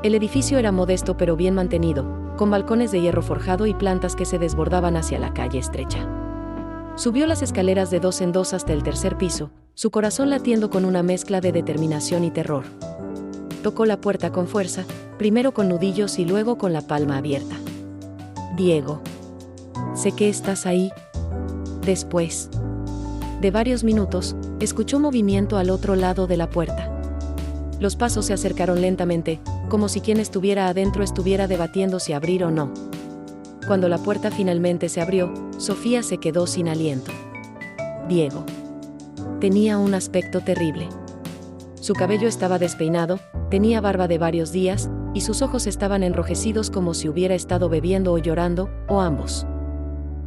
El edificio era modesto pero bien mantenido, con balcones de hierro forjado y plantas que se desbordaban hacia la calle estrecha. Subió las escaleras de 2 en 2 hasta el 3er piso, su corazón latiendo con una mezcla de determinación y terror. Tocó la puerta con fuerza, primero con nudillos y luego con la palma abierta. Diego. Sé que estás ahí. Después de varios minutos, escuchó movimiento al otro lado de la puerta. Los pasos se acercaron lentamente, como si quien estuviera adentro estuviera debatiendo si abrir o no. Cuando la puerta finalmente se abrió, Sofía se quedó sin aliento. Diego. Tenía un aspecto terrible. Su cabello estaba despeinado, tenía barba de varios días, y sus ojos estaban enrojecidos como si hubiera estado bebiendo o llorando, o ambos.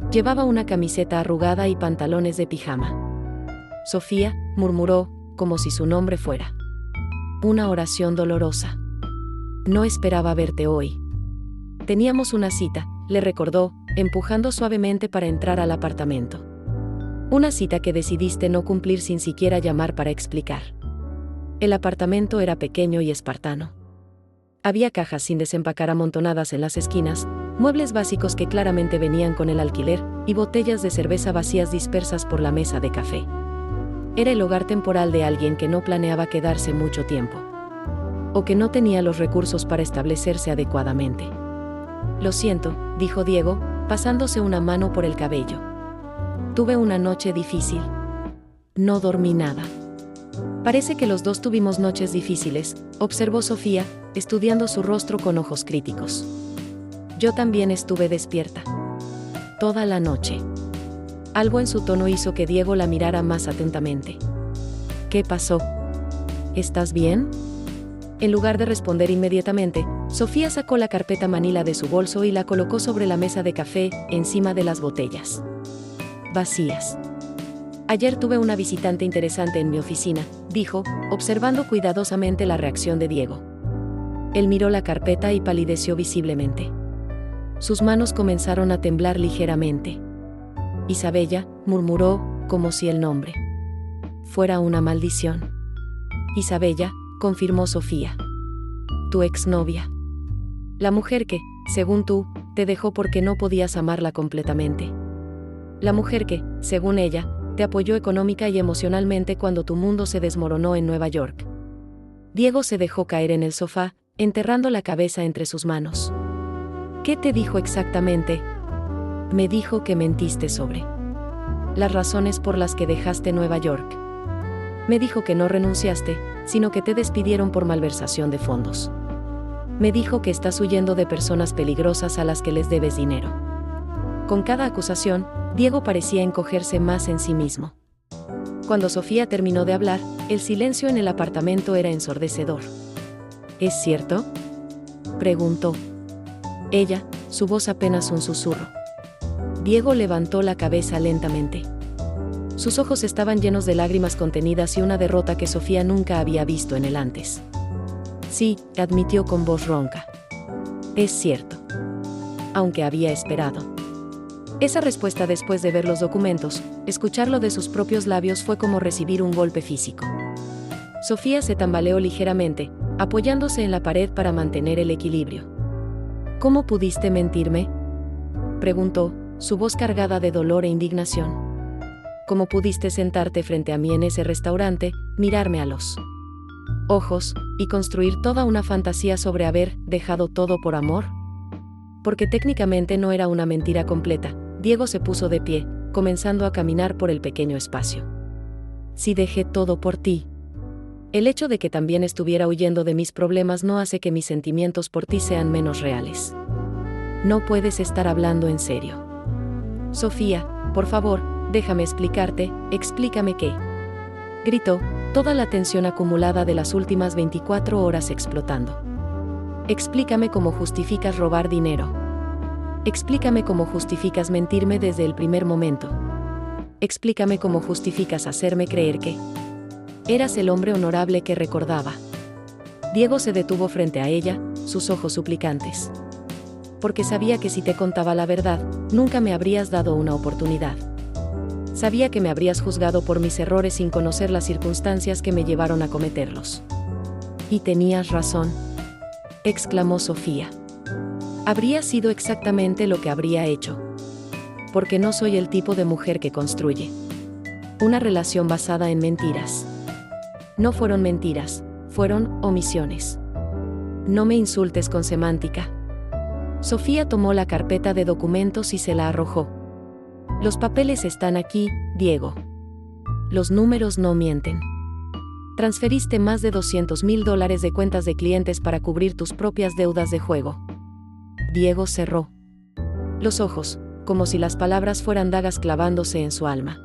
Llevaba una camiseta arrugada y pantalones de pijama. Sofía, murmuró, como si su nombre fuera una oración dolorosa. No esperaba verte hoy. Teníamos una cita, le recordó, empujando suavemente para entrar al apartamento. Una cita que decidiste no cumplir sin siquiera llamar para explicar. El apartamento era pequeño y espartano. Había cajas sin desempacar amontonadas en las esquinas, muebles básicos que claramente venían con el alquiler, y botellas de cerveza vacías dispersas por la mesa de café. Era el hogar temporal de alguien que no planeaba quedarse mucho tiempo. O que no tenía los recursos para establecerse adecuadamente. Lo siento, dijo Diego, pasándose una mano por el cabello. Tuve una noche difícil. No dormí nada. Parece que los dos tuvimos noches difíciles, observó Sofía, estudiando su rostro con ojos críticos. Yo también estuve despierta. Toda la noche. Algo en su tono hizo que Diego la mirara más atentamente. ¿Qué pasó? ¿Estás bien? En lugar de responder inmediatamente, Sofía sacó la carpeta manila de su bolso y la colocó sobre la mesa de café, encima de las botellas vacías. Ayer tuve una visitante interesante en mi oficina, dijo, observando cuidadosamente la reacción de Diego. Él miró la carpeta y palideció visiblemente. Sus manos comenzaron a temblar ligeramente. Isabella, murmuró, como si el nombre fuera una maldición. Isabella, confirmó Sofía. Tu exnovia. La mujer que, según tú, te dejó porque no podías amarla completamente. La mujer que, según ella, te apoyó económica y emocionalmente cuando tu mundo se desmoronó en Nueva York. Diego se dejó caer en el sofá, enterrando la cabeza entre sus manos. ¿Qué te dijo exactamente? Me dijo que mentiste sobre las razones por las que dejaste Nueva York. Me dijo que no renunciaste, sino que te despidieron por malversación de fondos. Me dijo que estás huyendo de personas peligrosas a las que les debes dinero. Con cada acusación, Diego parecía encogerse más en sí mismo. Cuando Sofía terminó de hablar, el silencio en el apartamento era ensordecedor. ¿Es cierto?, preguntó ella, su voz apenas un susurro. Diego levantó la cabeza lentamente. Sus ojos estaban llenos de lágrimas contenidas y una derrota que Sofía nunca había visto en él antes. Sí, admitió con voz ronca. Es cierto. Aunque había esperado. Esa respuesta después de ver los documentos, escucharlo de sus propios labios fue como recibir un golpe físico. Sofía se tambaleó ligeramente, apoyándose en la pared para mantener el equilibrio. ¿Cómo pudiste mentirme?, preguntó, su voz cargada de dolor e indignación. ¿Cómo pudiste sentarte frente a mí en ese restaurante, mirarme a los ojos, y construir toda una fantasía sobre haber dejado todo por amor? Porque técnicamente no era una mentira completa. Diego se puso de pie, comenzando a caminar por el pequeño espacio. Si dejé todo por ti. El hecho de que también estuviera huyendo de mis problemas no hace que mis sentimientos por ti sean menos reales. No puedes estar hablando en serio. Sofía, por favor, déjame explicarte, explícame qué. Gritó, toda la tensión acumulada de las últimas 24 horas explotando. Explícame cómo justificas robar dinero. Explícame cómo justificas mentirme desde el primer momento. Explícame cómo justificas hacerme creer que eras el hombre honorable que recordaba. Diego se detuvo frente a ella, sus ojos suplicantes. Porque sabía que si te contaba la verdad, nunca me habrías dado una oportunidad. Sabía que me habrías juzgado por mis errores sin conocer las circunstancias que me llevaron a cometerlos. Y tenías razón, exclamó Sofía. Habría sido exactamente lo que habría hecho. Porque no soy el tipo de mujer que construye una relación basada en mentiras. No fueron mentiras, fueron omisiones. No me insultes con semántica. Sofía tomó la carpeta de documentos y se la arrojó. Los papeles están aquí, Diego. Los números no mienten. Transferiste más de $200,000 de cuentas de clientes para cubrir tus propias deudas de juego. Diego cerró los ojos, como si las palabras fueran dagas clavándose en su alma.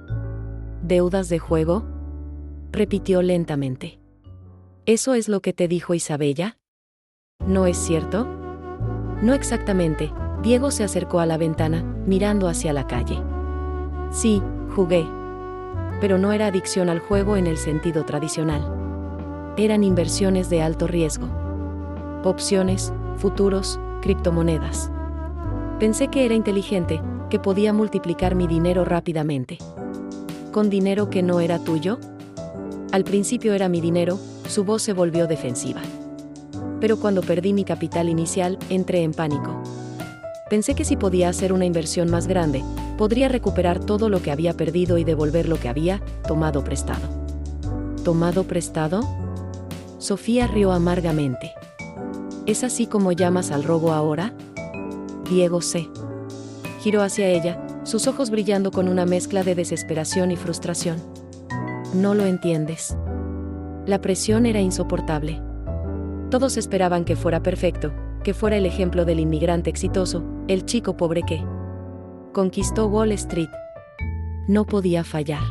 ¿Deudas de juego?, repitió lentamente. ¿Eso es lo que te dijo Isabella? ¿No es cierto? No exactamente. Diego se acercó a la ventana, mirando hacia la calle. Sí, jugué. Pero no era adicción al juego en el sentido tradicional. Eran inversiones de alto riesgo. Opciones, futuros, criptomonedas. Pensé que era inteligente, que podía multiplicar mi dinero rápidamente. ¿Con dinero que no era tuyo? Al principio era mi dinero, su voz se volvió defensiva. Pero cuando perdí mi capital inicial, entré en pánico. Pensé que si podía hacer una inversión más grande, podría recuperar todo lo que había perdido y devolver lo que había tomado prestado. ¿Tomado prestado? Sofía rió amargamente. ¿Es así como llamas al robo ahora? Diego se giró hacia ella, sus ojos brillando con una mezcla de desesperación y frustración. No lo entiendes. La presión era insoportable. Todos esperaban que fuera perfecto, que fuera el ejemplo del inmigrante exitoso, el chico pobre que conquistó Wall Street. No podía fallar.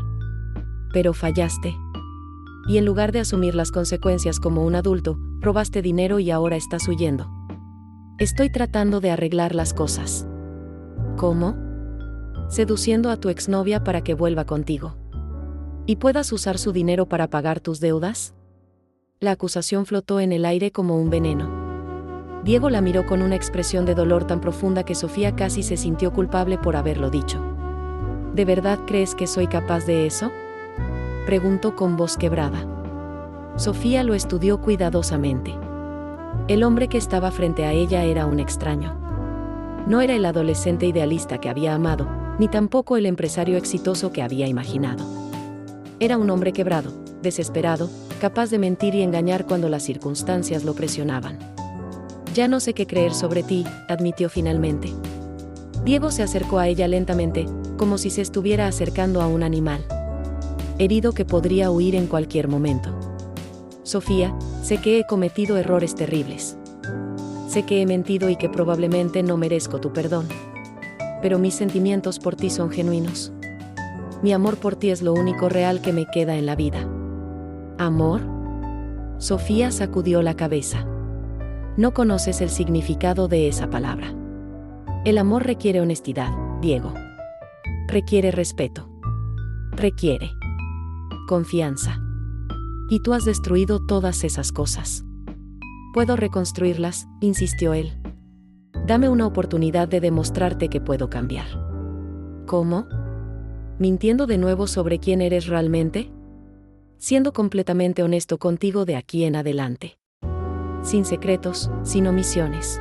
Pero fallaste. Y en lugar de asumir las consecuencias como un adulto, robaste dinero y ahora estás huyendo. Estoy tratando de arreglar las cosas. ¿Cómo? Seduciendo a tu exnovia para que vuelva contigo. ¿Y puedas usar su dinero para pagar tus deudas? La acusación flotó en el aire como un veneno. Diego la miró con una expresión de dolor tan profunda que Sofía casi se sintió culpable por haberlo dicho. ¿De verdad crees que soy capaz de eso?, preguntó con voz quebrada. Sofía lo estudió cuidadosamente. El hombre que estaba frente a ella era un extraño. No era el adolescente idealista que había amado, ni tampoco el empresario exitoso que había imaginado. Era un hombre quebrado, desesperado, capaz de mentir y engañar cuando las circunstancias lo presionaban. Ya no sé qué creer sobre ti, admitió finalmente. Diego se acercó a ella lentamente, como si se estuviera acercando a un animal herido que podría huir en cualquier momento. Sofía, sé que he cometido errores terribles. Sé que he mentido y que probablemente no merezco tu perdón. Pero mis sentimientos por ti son genuinos. Mi amor por ti es lo único real que me queda en la vida. ¿Amor? Sofía sacudió la cabeza. No conoces el significado de esa palabra. El amor requiere honestidad, Diego. Requiere respeto. Requiere confianza. Y tú has destruido todas esas cosas. Puedo reconstruirlas, insistió él. Dame una oportunidad de demostrarte que puedo cambiar. ¿Cómo? ¿Mintiendo de nuevo sobre quién eres realmente? Siendo completamente honesto contigo de aquí en adelante. Sin secretos, sin omisiones.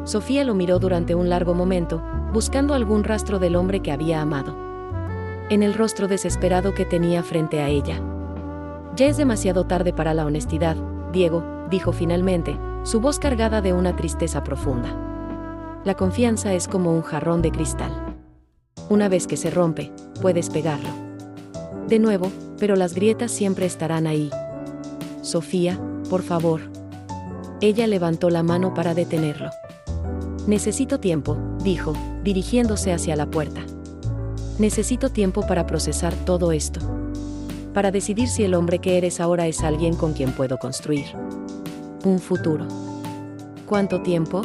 Sofía lo miró durante un largo momento, buscando algún rastro del hombre que había amado en el rostro desesperado que tenía frente a ella. Ya es demasiado tarde para la honestidad, Diego, dijo finalmente, su voz cargada de una tristeza profunda. La confianza es como un jarrón de cristal. Una vez que se rompe, puedes pegarlo de nuevo, pero las grietas siempre estarán ahí. Sofía, por favor. Ella levantó la mano para detenerlo. Necesito tiempo, dijo, dirigiéndose hacia la puerta. Necesito tiempo para procesar todo esto. Para decidir si el hombre que eres ahora es alguien con quien puedo construir un futuro. ¿Cuánto tiempo?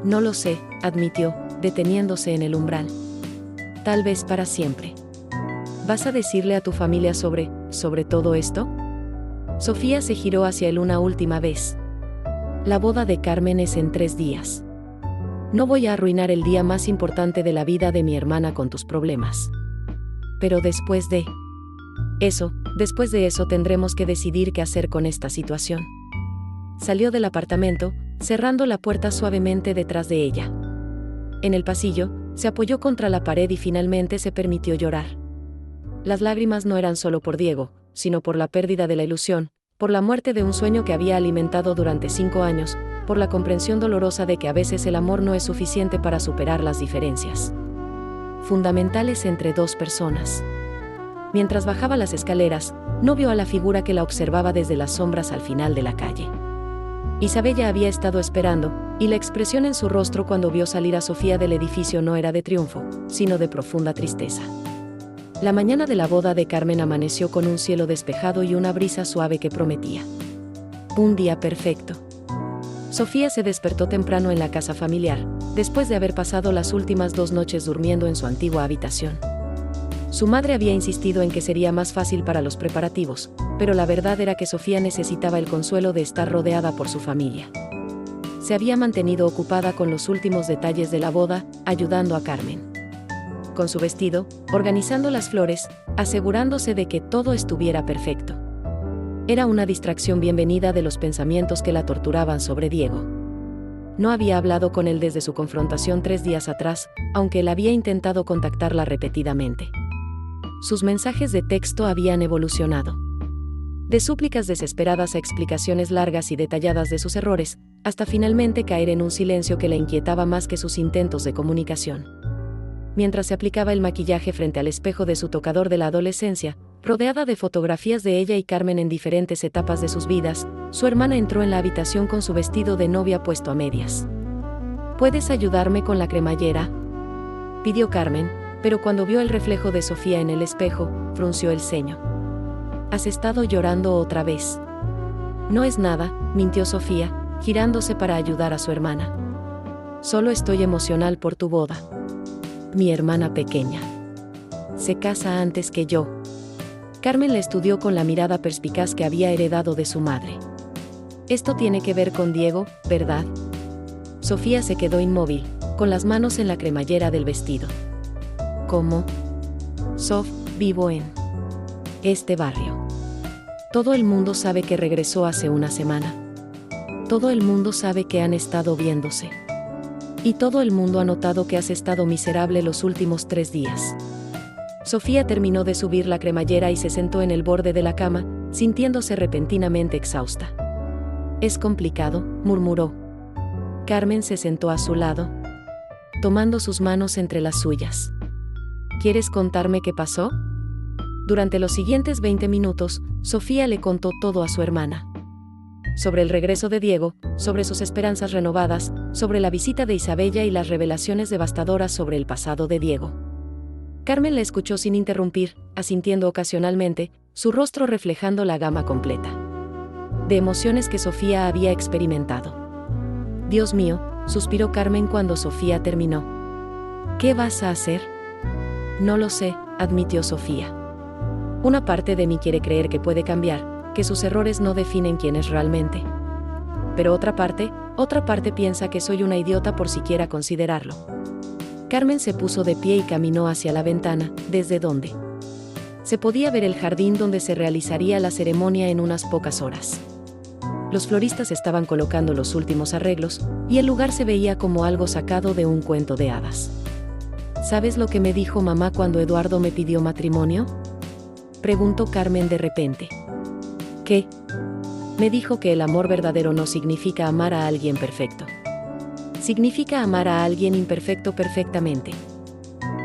No lo sé, admitió, deteniéndose en el umbral. Tal vez para siempre. ¿Vas a decirle a tu familia sobre todo esto? Sofía se giró hacia él una última vez. La boda de Carmen es en 3 días. No voy a arruinar el día más importante de la vida de mi hermana con tus problemas. Pero después de eso tendremos que decidir qué hacer con esta situación. Salió del apartamento, cerrando la puerta suavemente detrás de ella. En el pasillo, se apoyó contra la pared y finalmente se permitió llorar. Las lágrimas no eran solo por Diego, sino por la pérdida de la ilusión, por la muerte de un sueño que había alimentado durante 5 años, por la comprensión dolorosa de que a veces el amor no es suficiente para superar las diferencias fundamentales entre 2 personas. Mientras bajaba las escaleras, no vio a la figura que la observaba desde las sombras al final de la calle. Isabella había estado esperando, y la expresión en su rostro cuando vio salir a Sofía del edificio no era de triunfo, sino de profunda tristeza. La mañana de la boda de Carmen amaneció con un cielo despejado y una brisa suave que prometía un día perfecto. Sofía se despertó temprano en la casa familiar, después de haber pasado las últimas 2 noches durmiendo en su antigua habitación. Su madre había insistido en que sería más fácil para los preparativos, pero la verdad era que Sofía necesitaba el consuelo de estar rodeada por su familia. Se había mantenido ocupada con los últimos detalles de la boda, ayudando a Carmen con su vestido, organizando las flores, asegurándose de que todo estuviera perfecto. Era una distracción bienvenida de los pensamientos que la torturaban sobre Diego. No había hablado con él desde su confrontación 3 días atrás, aunque él había intentado contactarla repetidamente. Sus mensajes de texto habían evolucionado. De súplicas desesperadas a explicaciones largas y detalladas de sus errores, hasta finalmente caer en un silencio que la inquietaba más que sus intentos de comunicación. Mientras se aplicaba el maquillaje frente al espejo de su tocador de la adolescencia, rodeada de fotografías de ella y Carmen en diferentes etapas de sus vidas, su hermana entró en la habitación con su vestido de novia puesto a medias. ¿Puedes ayudarme con la cremallera?, pidió Carmen, pero cuando vio el reflejo de Sofía en el espejo, frunció el ceño. ¿Has estado llorando otra vez? No es nada, mintió Sofía, girándose para ayudar a su hermana. Solo estoy emocional por tu boda. Mi hermana pequeña se casa antes que yo. Carmen la estudió con la mirada perspicaz que había heredado de su madre. Esto tiene que ver con Diego, ¿verdad? Sofía se quedó inmóvil, con las manos en la cremallera del vestido. ¿Cómo? Sof, vivo en este barrio. Todo el mundo sabe que regresó hace una semana. Todo el mundo sabe que han estado viéndose. Y todo el mundo ha notado que has estado miserable los últimos 3 días. Sofía terminó de subir la cremallera y se sentó en el borde de la cama, sintiéndose repentinamente exhausta. Es complicado, murmuró. Carmen se sentó a su lado, tomando sus manos entre las suyas. ¿Quieres contarme qué pasó? Durante los siguientes 20 minutos, Sofía le contó todo a su hermana. Sobre el regreso de Diego, sobre sus esperanzas renovadas, sobre la visita de Isabella y las revelaciones devastadoras sobre el pasado de Diego. Carmen la escuchó sin interrumpir, asintiendo ocasionalmente, su rostro reflejando la gama completa de emociones que Sofía había experimentado. Dios mío, suspiró Carmen cuando Sofía terminó. ¿Qué vas a hacer? No lo sé, admitió Sofía. Una parte de mí quiere creer que puede cambiar, que sus errores no definen quién es realmente. pero otra parte piensa que soy una idiota por siquiera considerarlo. Carmen se puso de pie y caminó hacia la ventana, desde donde se podía ver el jardín donde se realizaría la ceremonia en unas pocas horas. Los floristas estaban colocando los últimos arreglos, y el lugar se veía como algo sacado de un cuento de hadas. ¿Sabes lo que me dijo mamá cuando Eduardo me pidió matrimonio?, preguntó Carmen de repente. ¿Qué? Me dijo que el amor verdadero no significa amar a alguien perfecto. Significa amar a alguien imperfecto perfectamente.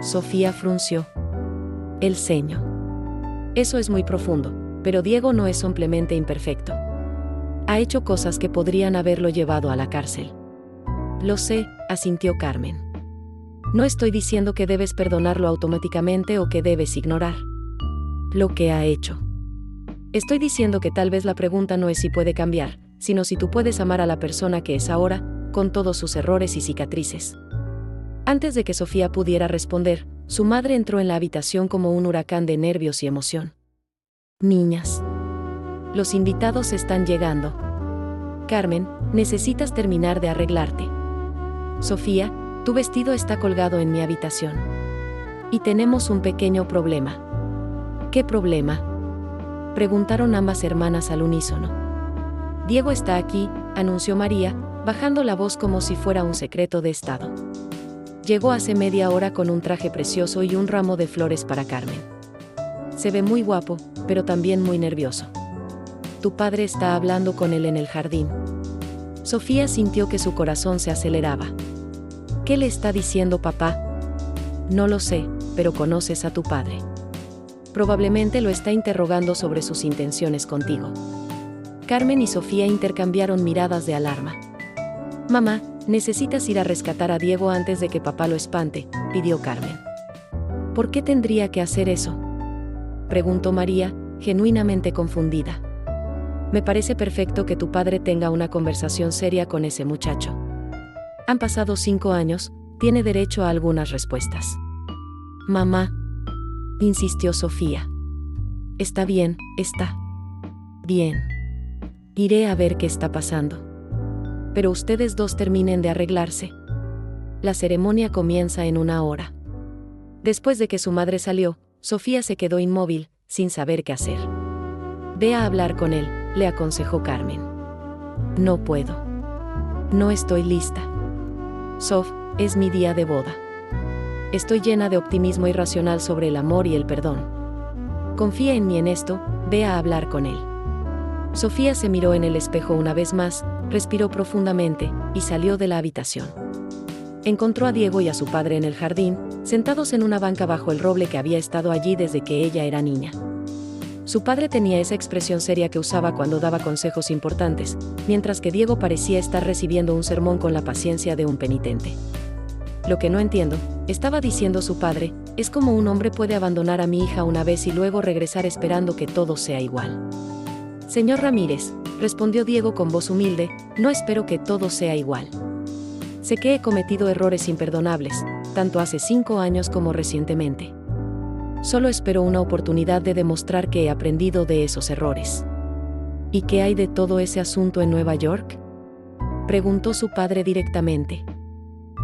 Sofía frunció el ceño. Eso es muy profundo, pero Diego no es simplemente imperfecto. Ha hecho cosas que podrían haberlo llevado a la cárcel. Lo sé, asintió Carmen. No estoy diciendo que debes perdonarlo automáticamente o que debes ignorar lo que ha hecho. Estoy diciendo que tal vez la pregunta no es si puede cambiar, sino si tú puedes amar a la persona que es ahora, con todos sus errores y cicatrices. Antes de que Sofía pudiera responder, su madre entró en la habitación como un huracán de nervios y emoción. Niñas. Los invitados están llegando. Carmen, necesitas terminar de arreglarte. Sofía, tu vestido está colgado en mi habitación. Y tenemos un pequeño problema. ¿Qué problema?, preguntaron ambas hermanas al unísono. Diego está aquí, anunció María, bajando la voz como si fuera un secreto de estado. Llegó hace media hora con un traje precioso y un ramo de flores para Carmen. Se ve muy guapo, pero también muy nervioso. Tu padre está hablando con él en el jardín. Sofía sintió que su corazón se aceleraba. ¿Qué le está diciendo papá? No lo sé, pero conoces a tu padre. Probablemente lo está interrogando sobre sus intenciones contigo. Carmen y Sofía intercambiaron miradas de alarma. Mamá, necesitas ir a rescatar a Diego antes de que papá lo espante, pidió Carmen. ¿Por qué tendría que hacer eso?, preguntó María, genuinamente confundida. Me parece perfecto que tu padre tenga una conversación seria con ese muchacho. Han pasado 5 años, tiene derecho a algunas respuestas. Mamá, insistió Sofía. Está bien, está bien. Iré a ver qué está pasando. Pero ustedes dos terminen de arreglarse. La ceremonia comienza en 1 hora. Después de que su madre salió, Sofía se quedó inmóvil, sin saber qué hacer. Ve a hablar con él, le aconsejó Carmen. No puedo. No estoy lista. Sof, es mi día de boda. Estoy llena de optimismo irracional sobre el amor y el perdón. Confía en mí en esto, ve a hablar con él. Sofía se miró en el espejo una vez más, respiró profundamente, y salió de la habitación. Encontró a Diego y a su padre en el jardín, sentados en una banca bajo el roble que había estado allí desde que ella era niña. Su padre tenía esa expresión seria que usaba cuando daba consejos importantes, mientras que Diego parecía estar recibiendo un sermón con la paciencia de un penitente. Lo que no entiendo, estaba diciendo su padre, es como un hombre puede abandonar a mi hija una vez y luego regresar esperando que todo sea igual. Señor Ramírez, respondió Diego con voz humilde, no espero que todo sea igual. Sé que he cometido errores imperdonables, tanto hace 5 años como recientemente. Solo espero una oportunidad de demostrar que he aprendido de esos errores. ¿Y qué hay de todo ese asunto en Nueva York?, preguntó su padre directamente.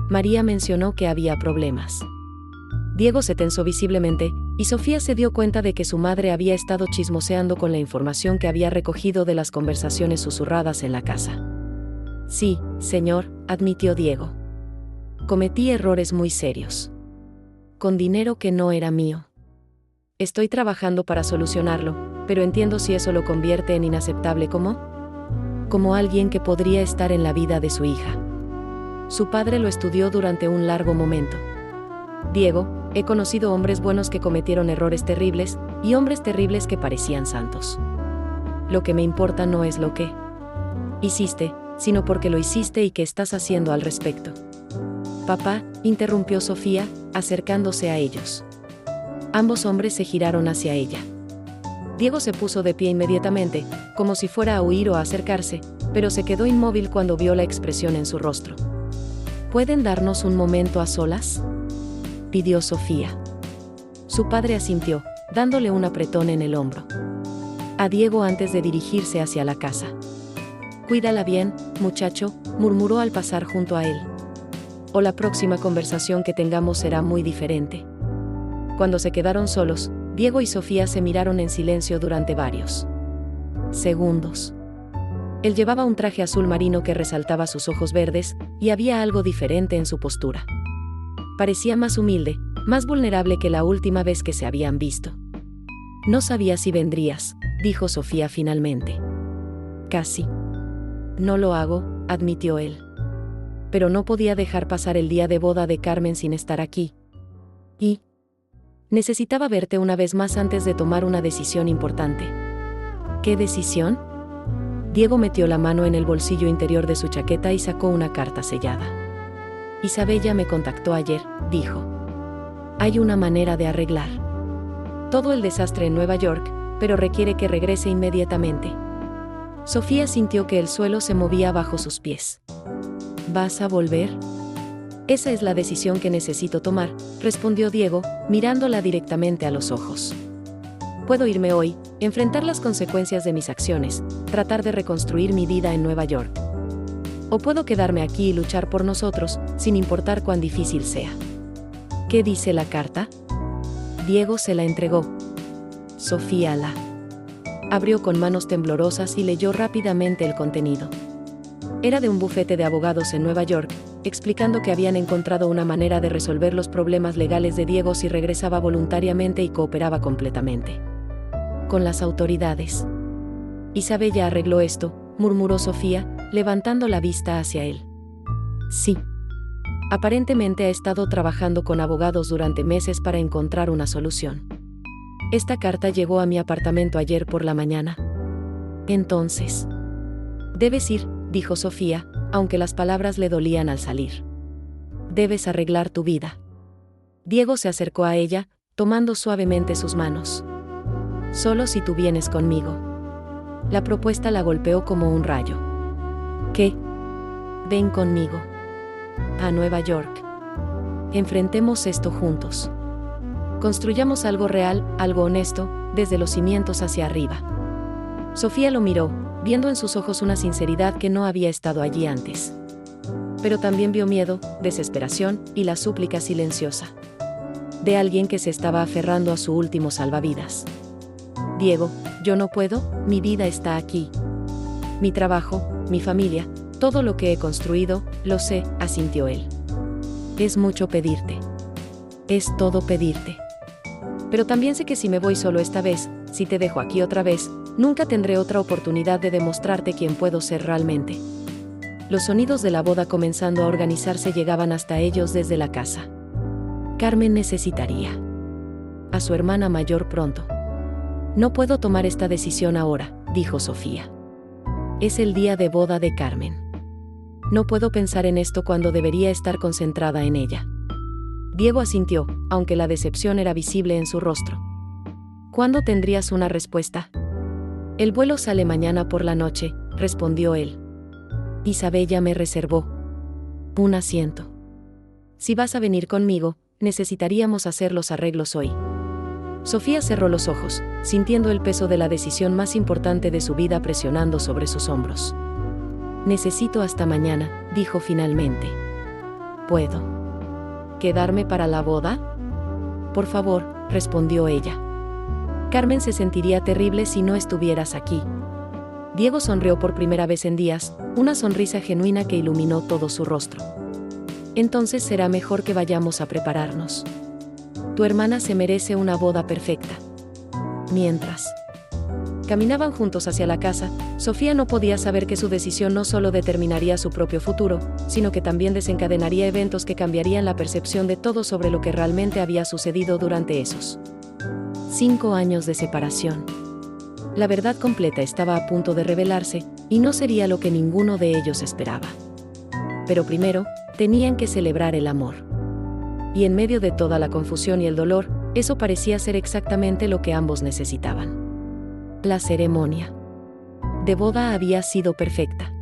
María mencionó que había problemas. Diego se tensó visiblemente, y Sofía se dio cuenta de que su madre había estado chismoseando con la información que había recogido de las conversaciones susurradas en la casa. Sí, señor, admitió Diego. Cometí errores muy serios. Con dinero que no era mío. Estoy trabajando para solucionarlo, pero entiendo si eso lo convierte en inaceptable como alguien que podría estar en la vida de su hija. Su padre lo estudió durante un largo momento. Diego, he conocido hombres buenos que cometieron errores terribles, y hombres terribles que parecían santos. Lo que me importa no es lo que hiciste, sino por qué lo hiciste y qué estás haciendo al respecto. Papá, interrumpió Sofía, acercándose a ellos. Ambos hombres se giraron hacia ella. Diego se puso de pie inmediatamente, como si fuera a huir o a acercarse, pero se quedó inmóvil cuando vio la expresión en su rostro. ¿Pueden darnos un momento a solas?, pidió Sofía. Su padre asintió, dándole un apretón en el hombro a Diego antes de dirigirse hacia la casa. Cuídala bien, muchacho, murmuró al pasar junto a él. O la próxima conversación que tengamos será muy diferente. Cuando se quedaron solos, Diego y Sofía se miraron en silencio durante varios segundos. Él llevaba un traje azul marino que resaltaba sus ojos verdes, y había algo diferente en su postura. Parecía más humilde, más vulnerable que la última vez que se habían visto. No sabía si vendrías, dijo Sofía finalmente. Casi. No lo hago, admitió él. Pero no podía dejar pasar el día de boda de Carmen sin estar aquí. Y necesitaba verte una vez más antes de tomar una decisión importante. ¿Qué decisión? Diego metió la mano en el bolsillo interior de su chaqueta y sacó una carta sellada. Isabella me contactó ayer, dijo. Hay una manera de arreglar todo el desastre en Nueva York, pero requiere que regrese inmediatamente. Sofía sintió que el suelo se movía bajo sus pies. ¿Vas a volver? Esa es la decisión que necesito tomar, respondió Diego, mirándola directamente a los ojos. Puedo irme hoy, enfrentar las consecuencias de mis acciones, tratar de reconstruir mi vida en Nueva York. O puedo quedarme aquí y luchar por nosotros, sin importar cuán difícil sea. ¿Qué dice la carta? Diego se la entregó. Sofía la abrió con manos temblorosas y leyó rápidamente el contenido. Era de un bufete de abogados en Nueva York, explicando que habían encontrado una manera de resolver los problemas legales de Diego si regresaba voluntariamente y cooperaba completamente con las autoridades. Isabella arregló esto, murmuró Sofía, levantando la vista hacia él. Sí. Aparentemente ha estado trabajando con abogados durante meses para encontrar una solución. Esta carta llegó a mi apartamento ayer por la mañana. Entonces, debes ir, dijo Sofía, aunque las palabras le dolían al salir. Debes arreglar tu vida. Diego se acercó a ella, tomando suavemente sus manos. Solo si tú vienes conmigo. La propuesta la golpeó como un rayo. ¿Qué? Ven conmigo. A Nueva York. Enfrentemos esto juntos. Construyamos algo real, algo honesto, desde los cimientos hacia arriba. Sofía lo miró, viendo en sus ojos una sinceridad que no había estado allí antes. Pero también vio miedo, desesperación y la súplica silenciosa de alguien que se estaba aferrando a su último salvavidas. Diego, yo no puedo, mi vida está aquí. Mi trabajo, mi familia, todo lo que he construido, lo sé, asintió él. Es mucho pedirte. Es todo pedirte. Pero también sé que si me voy solo esta vez, si te dejo aquí otra vez, nunca tendré otra oportunidad de demostrarte quién puedo ser realmente. Los sonidos de la boda comenzando a organizarse llegaban hasta ellos desde la casa. Carmen necesitaría a su hermana mayor pronto. No puedo tomar esta decisión ahora, dijo Sofía. Es el día de boda de Carmen. No puedo pensar en esto cuando debería estar concentrada en ella. Diego asintió, aunque la decepción era visible en su rostro. ¿Cuándo tendrías una respuesta? El vuelo sale mañana por la noche, respondió él. Isabella me reservó un asiento. Si vas a venir conmigo, necesitaríamos hacer los arreglos hoy. Sofía cerró los ojos, sintiendo el peso de la decisión más importante de su vida presionando sobre sus hombros. Necesito hasta mañana, dijo finalmente. ¿Puedo quedarme para la boda? Por favor, respondió ella. Carmen se sentiría terrible si no estuvieras aquí. Diego sonrió por primera vez en días, una sonrisa genuina que iluminó todo su rostro. Entonces será mejor que vayamos a prepararnos. Tu hermana se merece una boda perfecta. Mientras caminaban juntos hacia la casa, Sofía no podía saber que su decisión no solo determinaría su propio futuro, sino que también desencadenaría eventos que cambiarían la percepción de todo sobre lo que realmente había sucedido durante esos 5 años de separación. La verdad completa estaba a punto de revelarse, y no sería lo que ninguno de ellos esperaba. Pero primero, tenían que celebrar el amor. Y en medio de toda la confusión y el dolor, eso parecía ser exactamente lo que ambos necesitaban. La ceremonia de boda había sido perfecta.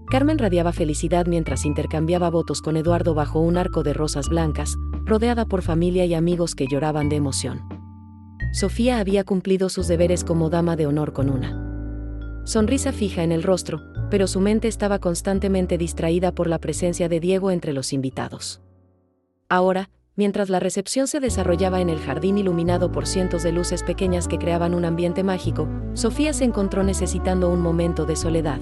Carmen radiaba felicidad mientras intercambiaba votos con Eduardo bajo un arco de rosas blancas, rodeada por familia y amigos que lloraban de emoción. Sofía había cumplido sus deberes como dama de honor con una sonrisa fija en el rostro, pero su mente estaba constantemente distraída por la presencia de Diego entre los invitados. Ahora, mientras la recepción se desarrollaba en el jardín iluminado por cientos de luces pequeñas que creaban un ambiente mágico, Sofía se encontró necesitando un momento de soledad.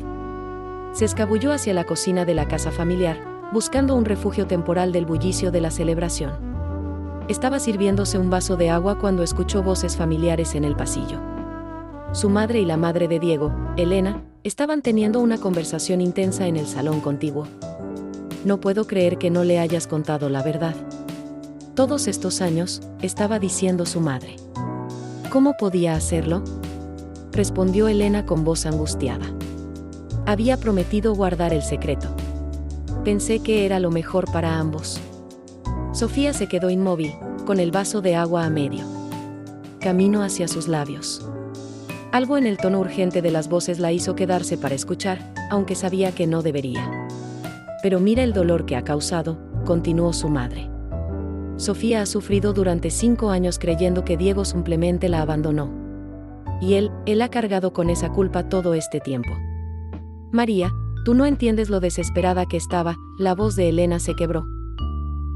Se escabulló hacia la cocina de la casa familiar, buscando un refugio temporal del bullicio de la celebración. Estaba sirviéndose un vaso de agua cuando escuchó voces familiares en el pasillo. Su madre y la madre de Diego, Elena, estaban teniendo una conversación intensa en el salón contiguo. «No puedo creer que no le hayas contado la verdad. Todos estos años», estaba diciendo su madre. «¿Cómo podía hacerlo?», respondió Elena con voz angustiada. «Había prometido guardar el secreto. Pensé que era lo mejor para ambos». Sofía se quedó inmóvil, con el vaso de agua a medio camino hacia sus labios. Algo en el tono urgente de las voces la hizo quedarse para escuchar, aunque sabía que no debería. «Pero mira el dolor que ha causado», continuó su madre. «Sofía ha sufrido durante 5 años creyendo que Diego simplemente la abandonó. Y él ha cargado con esa culpa todo este tiempo. María, tú no entiendes lo desesperada que estaba», la voz de Elena se quebró.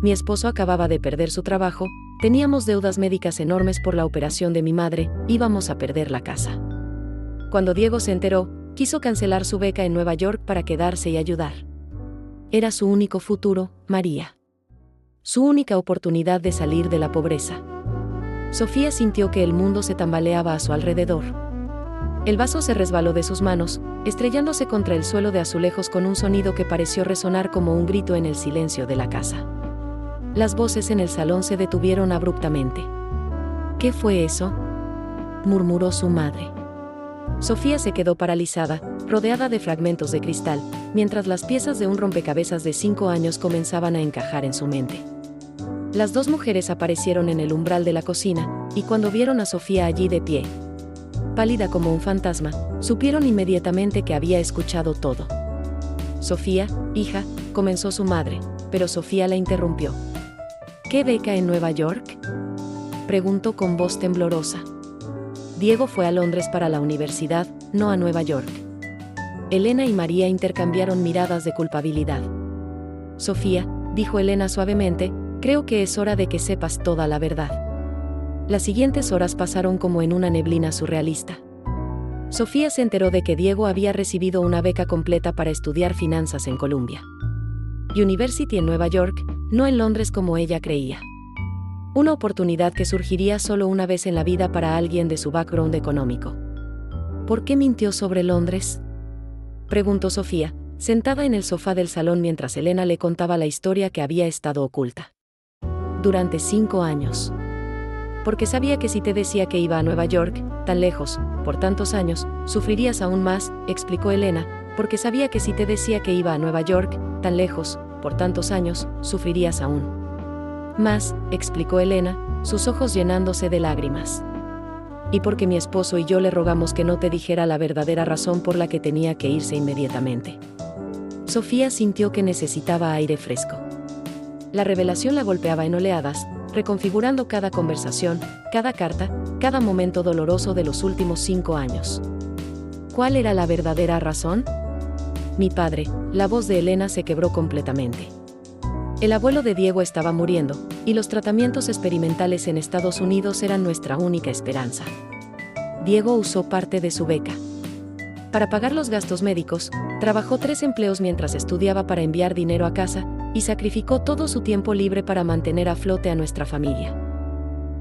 «Mi esposo acababa de perder su trabajo, teníamos deudas médicas enormes por la operación de mi madre, íbamos a perder la casa. Cuando Diego se enteró, quiso cancelar su beca en Nueva York para quedarse y ayudar. Era su único futuro, María. Su única oportunidad de salir de la pobreza». Sofía sintió que el mundo se tambaleaba a su alrededor. El vaso se resbaló de sus manos, estrellándose contra el suelo de azulejos con un sonido que pareció resonar como un grito en el silencio de la casa. Las voces en el salón se detuvieron abruptamente. «¿Qué fue eso?», murmuró su madre. Sofía se quedó paralizada, rodeada de fragmentos de cristal, mientras las piezas de un rompecabezas de 5 años comenzaban a encajar en su mente. Las dos mujeres aparecieron en el umbral de la cocina, y cuando vieron a Sofía allí de pie, pálida como un fantasma, supieron inmediatamente que había escuchado todo. «Sofía, hija», comenzó su madre, pero Sofía la interrumpió. «¿Qué beca en Nueva York?», preguntó con voz temblorosa. «Diego fue a Londres para la universidad, no a Nueva York». Elena y María intercambiaron miradas de culpabilidad. «Sofía», dijo Elena suavemente, «creo que es hora de que sepas toda la verdad». Las siguientes horas pasaron como en una neblina surrealista. Sofía se enteró de que Diego había recibido una beca completa para estudiar finanzas en Columbia University en Nueva York, no en Londres como ella creía. Una oportunidad que surgiría solo una vez en la vida para alguien de su background económico. «¿Por qué mintió sobre Londres?», preguntó Sofía, sentada en el sofá del salón mientras Elena le contaba la historia que había estado oculta. «Durante 5 años. Porque sabía que si te decía que iba a Nueva York, tan lejos, por tantos años, sufrirías aún más», explicó Elena, «porque sabía que si te decía que iba a Nueva York, tan lejos, por tantos años, sufrirías aún más», explicó Elena, sus ojos llenándose de lágrimas. «Y porque mi esposo y yo le rogamos que no te dijera la verdadera razón por la que tenía que irse inmediatamente». Sofía sintió que necesitaba aire fresco. La revelación la golpeaba en oleadas, reconfigurando cada conversación, cada carta, cada momento doloroso de los últimos 5 años. ¿Cuál era la verdadera razón? «Mi padre», la voz de Elena se quebró completamente. «El abuelo de Diego estaba muriendo, y los tratamientos experimentales en Estados Unidos eran nuestra única esperanza. Diego usó parte de su beca para pagar los gastos médicos, trabajó 3 empleos mientras estudiaba para enviar dinero a casa, y sacrificó todo su tiempo libre para mantener a flote a nuestra familia».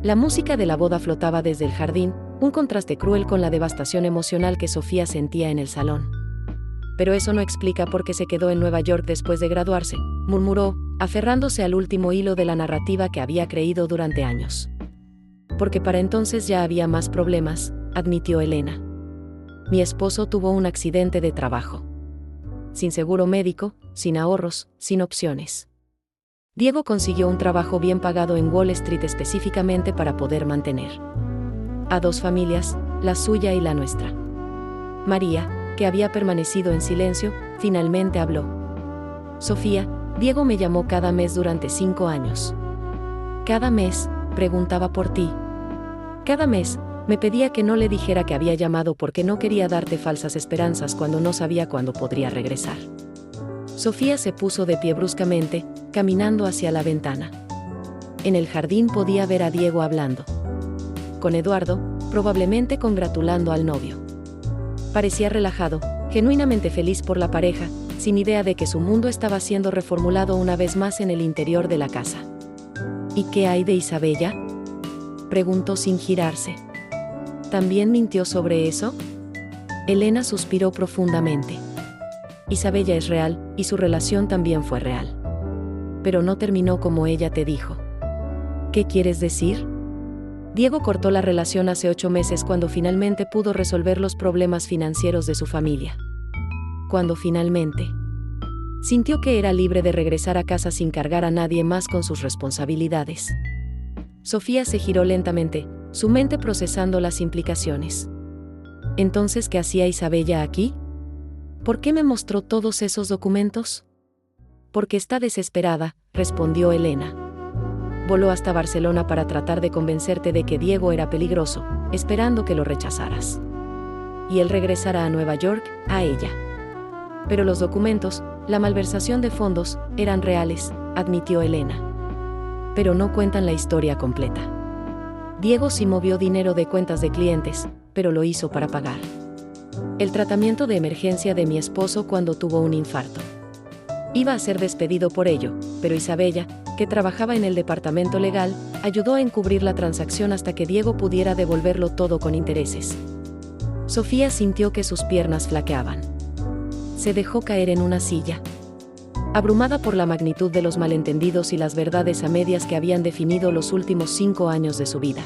La música de la boda flotaba desde el jardín, un contraste cruel con la devastación emocional que Sofía sentía en el salón. «Pero eso no explica por qué se quedó en Nueva York después de graduarse», murmuró, aferrándose al último hilo de la narrativa que había creído durante años. «Porque para entonces ya había más problemas», admitió Elena. «Mi esposo tuvo un accidente de trabajo. Sin seguro médico, sin ahorros, sin opciones. Diego consiguió un trabajo bien pagado en Wall Street específicamente para poder mantener a 2 familias, la suya y la nuestra». María, que había permanecido en silencio, finalmente habló. «Sofía, Diego me llamó cada mes durante 5 años. Cada mes, preguntaba por ti. Cada mes, Me pedía que no le dijera que había llamado porque no quería darte falsas esperanzas cuando no sabía cuándo podría regresar. Sofía se puso de pie bruscamente, caminando hacia la ventana. En el jardín podía ver a Diego hablando con Eduardo, probablemente congratulando al novio. Parecía relajado, genuinamente feliz por la pareja, sin idea de que su mundo estaba siendo reformulado una vez más en el interior de la casa. ¿Y qué hay de Isabella?, preguntó sin girarse. ¿También mintió sobre eso? Elena suspiró profundamente. Isabella es real, y su relación también fue real. Pero no terminó como ella te dijo. ¿Qué quieres decir? Diego cortó la relación hace 8 meses cuando finalmente pudo resolver los problemas financieros de su familia. Cuando finalmente sintió que era libre de regresar a casa sin cargar a nadie más con sus responsabilidades. Sofía se giró lentamente, su mente procesando las implicaciones. ¿Entonces qué hacía Isabella aquí? ¿Por qué me mostró todos esos documentos? Porque está desesperada, respondió Elena. Voló hasta Barcelona para tratar de convencerte de que Diego era peligroso, esperando que lo rechazaras. Y él regresará a Nueva York, a ella. Pero los documentos, la malversación de fondos, eran reales, admitió Elena. Pero no cuentan la historia completa. Diego sí movió dinero de cuentas de clientes, pero lo hizo para pagar el tratamiento de emergencia de mi esposo cuando tuvo un infarto. Iba a ser despedido por ello, pero Isabella, que trabajaba en el departamento legal, ayudó a encubrir la transacción hasta que Diego pudiera devolverlo todo con intereses. Sofía sintió que sus piernas flaqueaban. Se dejó caer en una silla, abrumada por la magnitud de los malentendidos y las verdades a medias que habían definido los últimos 5 años de su vida.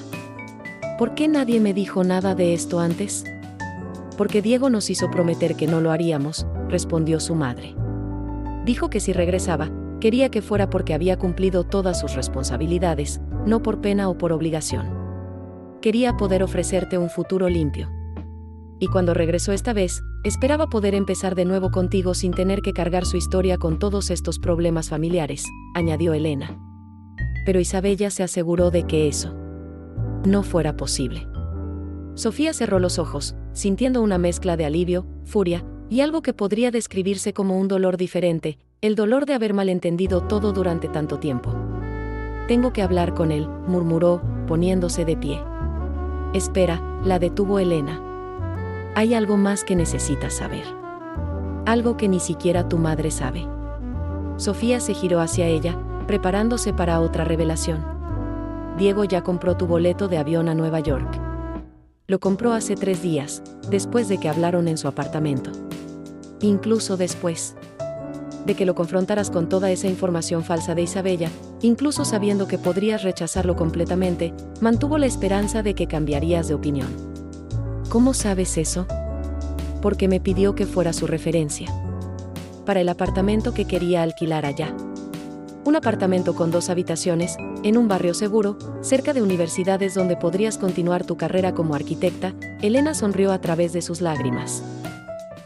¿Por qué nadie me dijo nada de esto antes? Porque Diego nos hizo prometer que no lo haríamos, respondió su madre. Dijo que si regresaba, quería que fuera porque había cumplido todas sus responsabilidades, no por pena o por obligación. Quería poder ofrecerte un futuro limpio. Y cuando regresó esta vez, esperaba poder empezar de nuevo contigo sin tener que cargar su historia con todos estos problemas familiares, añadió Elena. Pero Isabella se aseguró de que eso no fuera posible. Sofía cerró los ojos, sintiendo una mezcla de alivio, furia, y algo que podría describirse como un dolor diferente, el dolor de haber malentendido todo durante tanto tiempo. Tengo que hablar con él, murmuró, poniéndose de pie. Espera, la detuvo Elena. Hay algo más que necesitas saber. Algo que ni siquiera tu madre sabe. Sofía se giró hacia ella, preparándose para otra revelación. Diego ya compró tu boleto de avión a Nueva York. Lo compró hace 3 días, después de que hablaron en su apartamento. Incluso después de que lo confrontaras con toda esa información falsa de Isabella, incluso sabiendo que podrías rechazarlo completamente, mantuvo la esperanza de que cambiarías de opinión. ¿Cómo sabes eso? Porque me pidió que fuera su referencia para el apartamento que quería alquilar allá. Un apartamento con 2 habitaciones, en un barrio seguro, cerca de universidades donde podrías continuar tu carrera como arquitecta. Elena sonrió a través de sus lágrimas.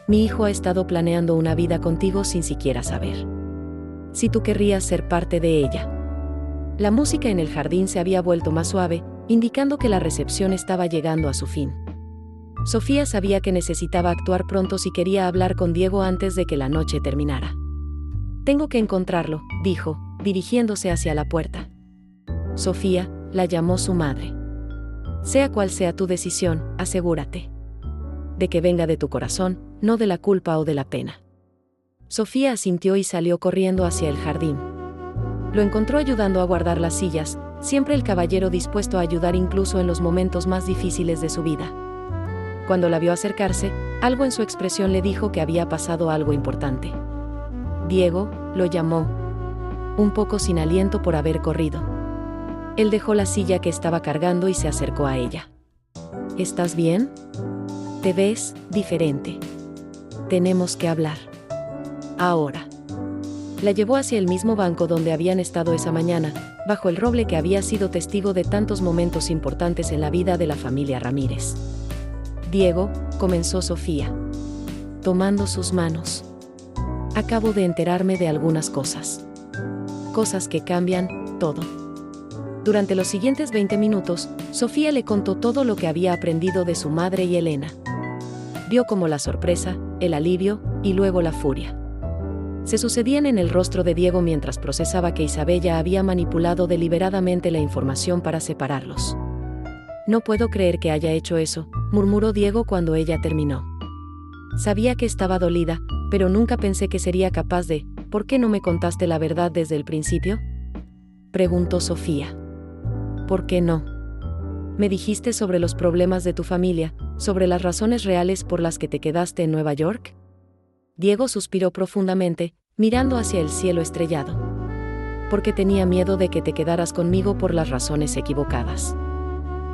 Mi hijo ha estado planeando una vida contigo sin siquiera saber si tú querrías ser parte de ella. La música en el jardín se había vuelto más suave, indicando que la recepción estaba llegando a su fin. Sofía sabía que necesitaba actuar pronto si quería hablar con Diego antes de que la noche terminara. Tengo que encontrarlo, dijo, dirigiéndose hacia la puerta. Sofía, la llamó su madre. Sea cual sea tu decisión, asegúrate de que venga de tu corazón, no de la culpa o de la pena. Sofía asintió y salió corriendo hacia el jardín. Lo encontró ayudando a guardar las sillas, siempre el caballero dispuesto a ayudar incluso en los momentos más difíciles de su vida. Cuando la vio acercarse, algo en su expresión le dijo que había pasado algo importante. Diego, lo llamó, un poco sin aliento por haber corrido. Él dejó la silla que estaba cargando y se acercó a ella. ¿Estás bien? Te ves diferente. Tenemos que hablar. Ahora. La llevó hacia el mismo banco donde habían estado esa mañana, bajo el roble que había sido testigo de tantos momentos importantes en la vida de la familia Ramírez. Diego, comenzó Sofía, tomando sus manos. Acabo de enterarme de algunas cosas. Cosas que cambian todo. Durante los siguientes 20 minutos, Sofía le contó todo lo que había aprendido de su madre y Elena. Vio como la sorpresa, el alivio y luego la furia se sucedían en el rostro de Diego mientras procesaba que Isabella había manipulado deliberadamente la información para separarlos. No puedo creer que haya hecho eso, murmuró Diego cuando ella terminó. Sabía que estaba dolida, pero nunca pensé que sería capaz de. ¿Por qué no me contaste la verdad desde el principio?, preguntó Sofía. ¿Por qué no? Me dijiste sobre los problemas de tu familia, sobre las razones reales por las que te quedaste en Nueva York. Diego suspiró profundamente, mirando hacia el cielo estrellado. Porque tenía miedo de que te quedaras conmigo por las razones equivocadas.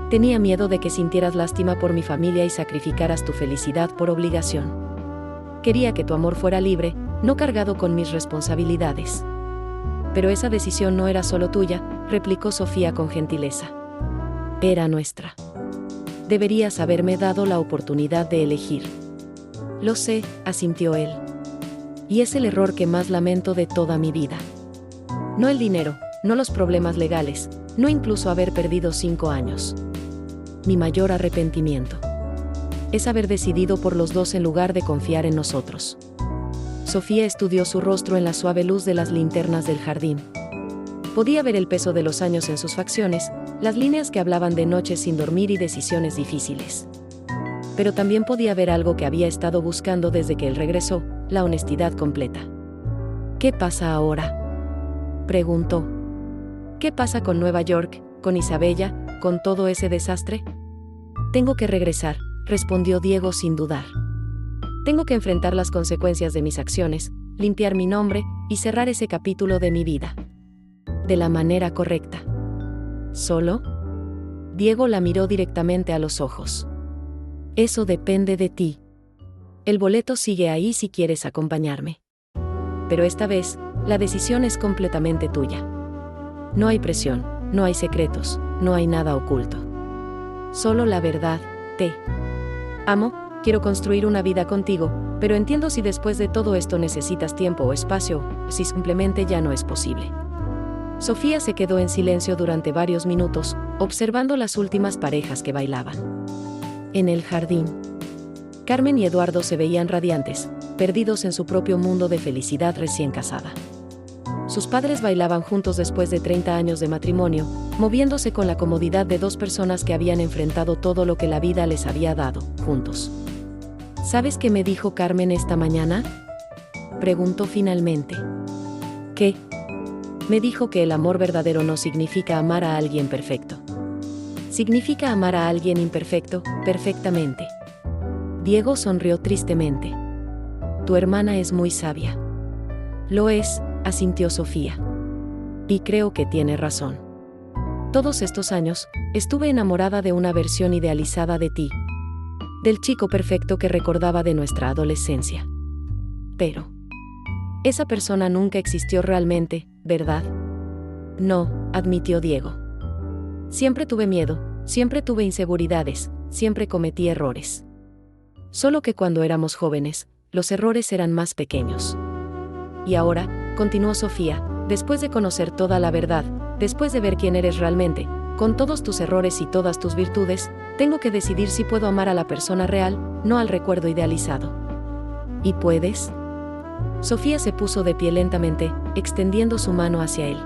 Tenía miedo de que sintieras lástima por mi familia y sacrificaras tu felicidad por obligación. Quería que tu amor fuera libre, no cargado con mis responsabilidades. Pero esa decisión no era solo tuya, replicó Sofía con gentileza. Era nuestra. Deberías haberme dado la oportunidad de elegir. Lo sé, asintió él. Y es el error que más lamento de toda mi vida. No el dinero, no los problemas legales, no incluso haber perdido 5 años. Mi mayor arrepentimiento es haber decidido por los dos en lugar de confiar en nosotros. Sofía estudió su rostro en la suave luz de las linternas del jardín. Podía ver el peso de los años en sus facciones, las líneas que hablaban de noches sin dormir y decisiones difíciles. Pero también podía ver algo que había estado buscando desde que él regresó, la honestidad completa. ¿Qué pasa ahora?, preguntó. ¿Qué pasa con Nueva York, con Isabella, con todo ese desastre? Tengo que regresar, respondió Diego sin dudar. Tengo que enfrentar las consecuencias de mis acciones, limpiar mi nombre y cerrar ese capítulo de mi vida. De la manera correcta. ¿Solo? Diego la miró directamente a los ojos. Eso depende de ti. El boleto sigue ahí si quieres acompañarme. Pero esta vez, la decisión es completamente tuya. No hay presión, no hay secretos, no hay nada oculto. Solo la verdad, te amo, quiero construir una vida contigo, pero entiendo si después de todo esto necesitas tiempo o espacio, si simplemente ya no es posible. Sofía se quedó en silencio durante varios minutos, observando las últimas parejas que bailaban. En el jardín, Carmen y Eduardo se veían radiantes, perdidos en su propio mundo de felicidad recién casada. Sus padres bailaban juntos después de 30 años de matrimonio, moviéndose con la comodidad de dos personas que habían enfrentado todo lo que la vida les había dado, juntos. ¿Sabes qué me dijo Carmen esta mañana?, preguntó finalmente. ¿Qué? Me dijo que el amor verdadero no significa amar a alguien perfecto. Significa amar a alguien imperfecto, perfectamente. Diego sonrió tristemente. Tu hermana es muy sabia. Lo es, asintió Sofía. Y creo que tiene razón. Todos estos años, estuve enamorada de una versión idealizada de ti. Del chico perfecto que recordaba de nuestra adolescencia. Pero esa persona nunca existió realmente, ¿verdad? No, admitió Diego. Siempre tuve miedo, siempre tuve inseguridades, siempre cometí errores. Solo que cuando éramos jóvenes, los errores eran más pequeños. Y ahora, continuó Sofía, después de conocer toda la verdad, después de ver quién eres realmente, con todos tus errores y todas tus virtudes, tengo que decidir si puedo amar a la persona real, no al recuerdo idealizado. ¿Y puedes? Sofía se puso de pie lentamente, extendiendo su mano hacia él.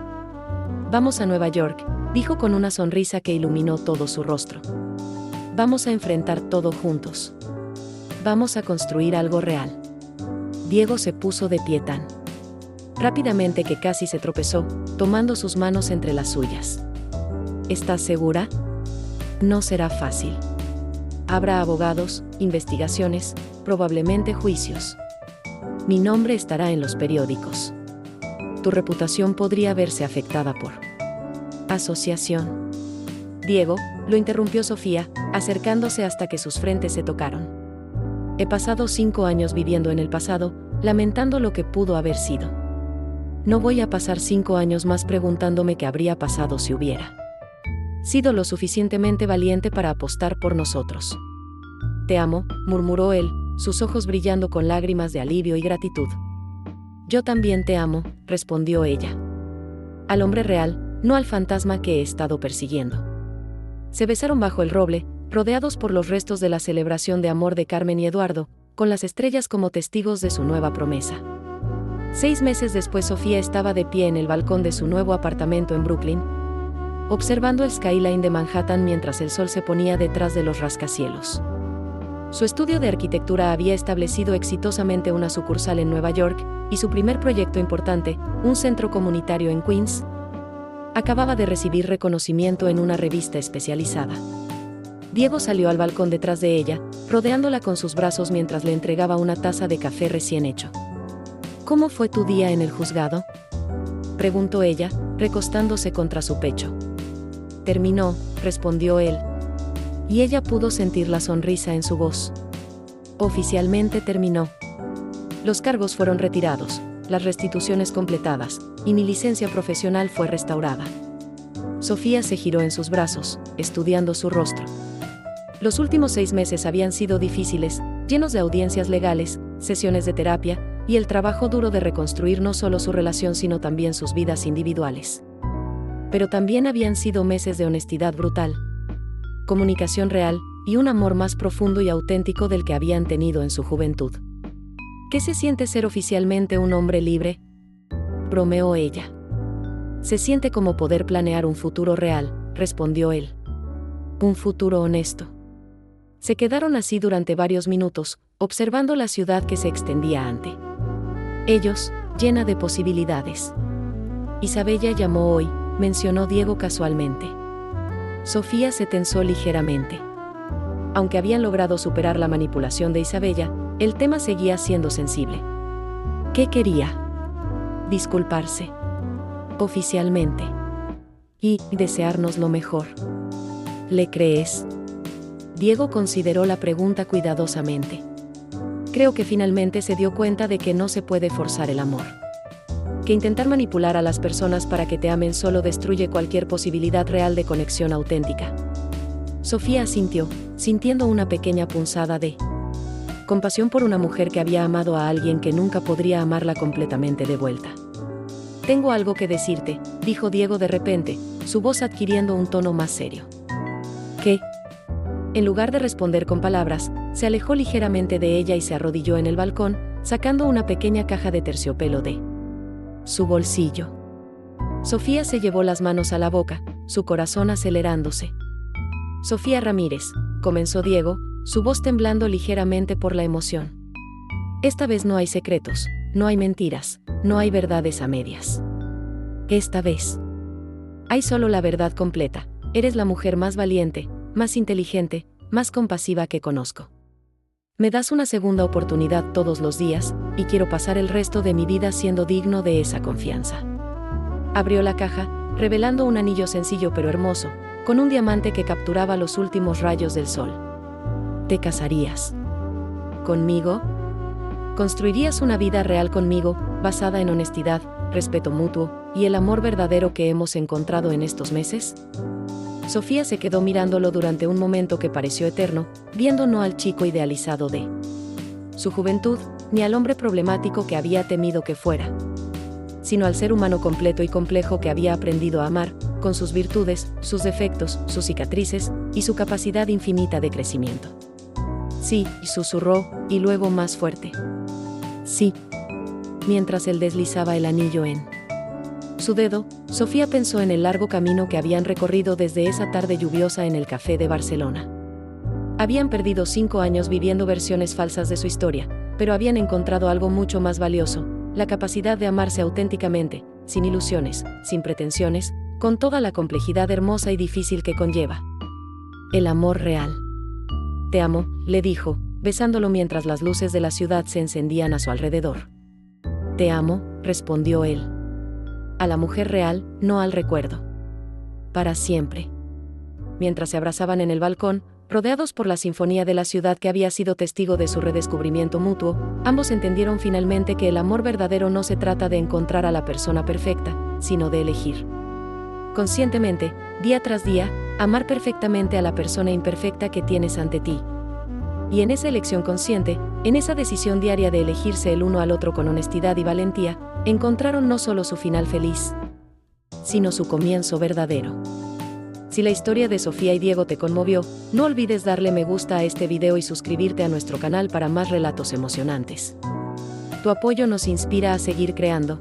Vamos a Nueva York, dijo con una sonrisa que iluminó todo su rostro. Vamos a enfrentar todo juntos. Vamos a construir algo real. Diego se puso de pie tan rápidamente que casi se tropezó, tomando sus manos entre las suyas. ¿Estás segura? No será fácil. Habrá abogados, investigaciones, probablemente juicios. Mi nombre estará en los periódicos. Tu reputación podría verse afectada por asociación. Diego, lo interrumpió Sofía, acercándose hasta que sus frentes se tocaron. He pasado 5 años viviendo en el pasado, lamentando lo que pudo haber sido. No voy a pasar 5 años más preguntándome qué habría pasado si hubiera sido lo suficientemente valiente para apostar por nosotros. Te amo, murmuró él, sus ojos brillando con lágrimas de alivio y gratitud. Yo también te amo, respondió ella. Al hombre real, no al fantasma que he estado persiguiendo. Se besaron bajo el roble, rodeados por los restos de la celebración de amor de Carmen y Eduardo, con las estrellas como testigos de su nueva promesa. 6 meses después, Sofía estaba de pie en el balcón de su nuevo apartamento en Brooklyn, observando el skyline de Manhattan mientras el sol se ponía detrás de los rascacielos. Su estudio de arquitectura había establecido exitosamente una sucursal en Nueva York, y su primer proyecto importante, un centro comunitario en Queens, acababa de recibir reconocimiento en una revista especializada. Diego salió al balcón detrás de ella, rodeándola con sus brazos mientras le entregaba una taza de café recién hecho. ¿Cómo fue tu día en el juzgado?, preguntó ella, recostándose contra su pecho. Terminó, respondió él. Y ella pudo sentir la sonrisa en su voz. Oficialmente terminó. Los cargos fueron retirados, las restituciones completadas, y mi licencia profesional fue restaurada. Sofía se giró en sus brazos, estudiando su rostro. Los últimos 6 meses habían sido difíciles, llenos de audiencias legales, sesiones de terapia, y el trabajo duro de reconstruir no solo su relación sino también sus vidas individuales. Pero también habían sido meses de honestidad brutal, comunicación real, y un amor más profundo y auténtico del que habían tenido en su juventud. ¿Qué se siente ser oficialmente un hombre libre?, bromeó ella. Se siente como poder planear un futuro real, respondió él. Un futuro honesto. Se quedaron así durante varios minutos, observando la ciudad que se extendía ante ellos, llena de posibilidades. Isabella llamó hoy, mencionó Diego casualmente. Sofía se tensó ligeramente. Aunque habían logrado superar la manipulación de Isabella, el tema seguía siendo sensible. ¿Qué quería? Disculparse. Oficialmente. Y desearnos lo mejor. ¿Le crees? Diego consideró la pregunta cuidadosamente. Creo que finalmente se dio cuenta de que no se puede forzar el amor. Que intentar manipular a las personas para que te amen solo destruye cualquier posibilidad real de conexión auténtica. Sofía asintió, sintiendo una pequeña punzada de compasión por una mujer que había amado a alguien que nunca podría amarla completamente de vuelta. Tengo algo que decirte, dijo Diego de repente, su voz adquiriendo un tono más serio. ¿Qué? En lugar de responder con palabras, se alejó ligeramente de ella y se arrodilló en el balcón, sacando una pequeña caja de terciopelo de su bolsillo. Sofía se llevó las manos a la boca, su corazón acelerándose. Sofía Ramírez, comenzó Diego, su voz temblando ligeramente por la emoción. Esta vez no hay secretos, no hay mentiras, no hay verdades a medias. Esta vez hay solo la verdad completa. Eres la mujer más valiente, más inteligente, más compasiva que conozco. Me das una segunda oportunidad todos los días, y quiero pasar el resto de mi vida siendo digno de esa confianza. Abrió la caja, revelando un anillo sencillo pero hermoso, con un diamante que capturaba los últimos rayos del sol. ¿Te casarías conmigo? ¿Construirías una vida real conmigo, basada en honestidad, respeto mutuo, y el amor verdadero que hemos encontrado en estos meses? Sofía se quedó mirándolo durante un momento que pareció eterno, viendo no al chico idealizado de su juventud, ni al hombre problemático que había temido que fuera, sino al ser humano completo y complejo que había aprendido a amar, con sus virtudes, sus defectos, sus cicatrices, y su capacidad infinita de crecimiento. Sí, susurró, y luego más fuerte. Sí. Mientras él deslizaba el anillo en su dedo, Sofía pensó en el largo camino que habían recorrido desde esa tarde lluviosa en el café de Barcelona. Habían perdido 5 años viviendo versiones falsas de su historia, pero habían encontrado algo mucho más valioso, la capacidad de amarse auténticamente, sin ilusiones, sin pretensiones, con toda la complejidad hermosa y difícil que conlleva. El amor real. Te amo, le dijo, besándolo mientras las luces de la ciudad se encendían a su alrededor. Te amo, respondió él. A la mujer real, no al recuerdo. Para siempre. Mientras se abrazaban en el balcón, rodeados por la sinfonía de la ciudad que había sido testigo de su redescubrimiento mutuo, ambos entendieron finalmente que el amor verdadero no se trata de encontrar a la persona perfecta, sino de elegir conscientemente, día tras día, amar perfectamente a la persona imperfecta que tienes ante ti. Y en esa elección consciente, en esa decisión diaria de elegirse el uno al otro con honestidad y valentía, encontraron no solo su final feliz, sino su comienzo verdadero. Si la historia de Sofía y Diego te conmovió, no olvides darle me gusta a este video y suscribirte a nuestro canal para más relatos emocionantes. Tu apoyo nos inspira a seguir creando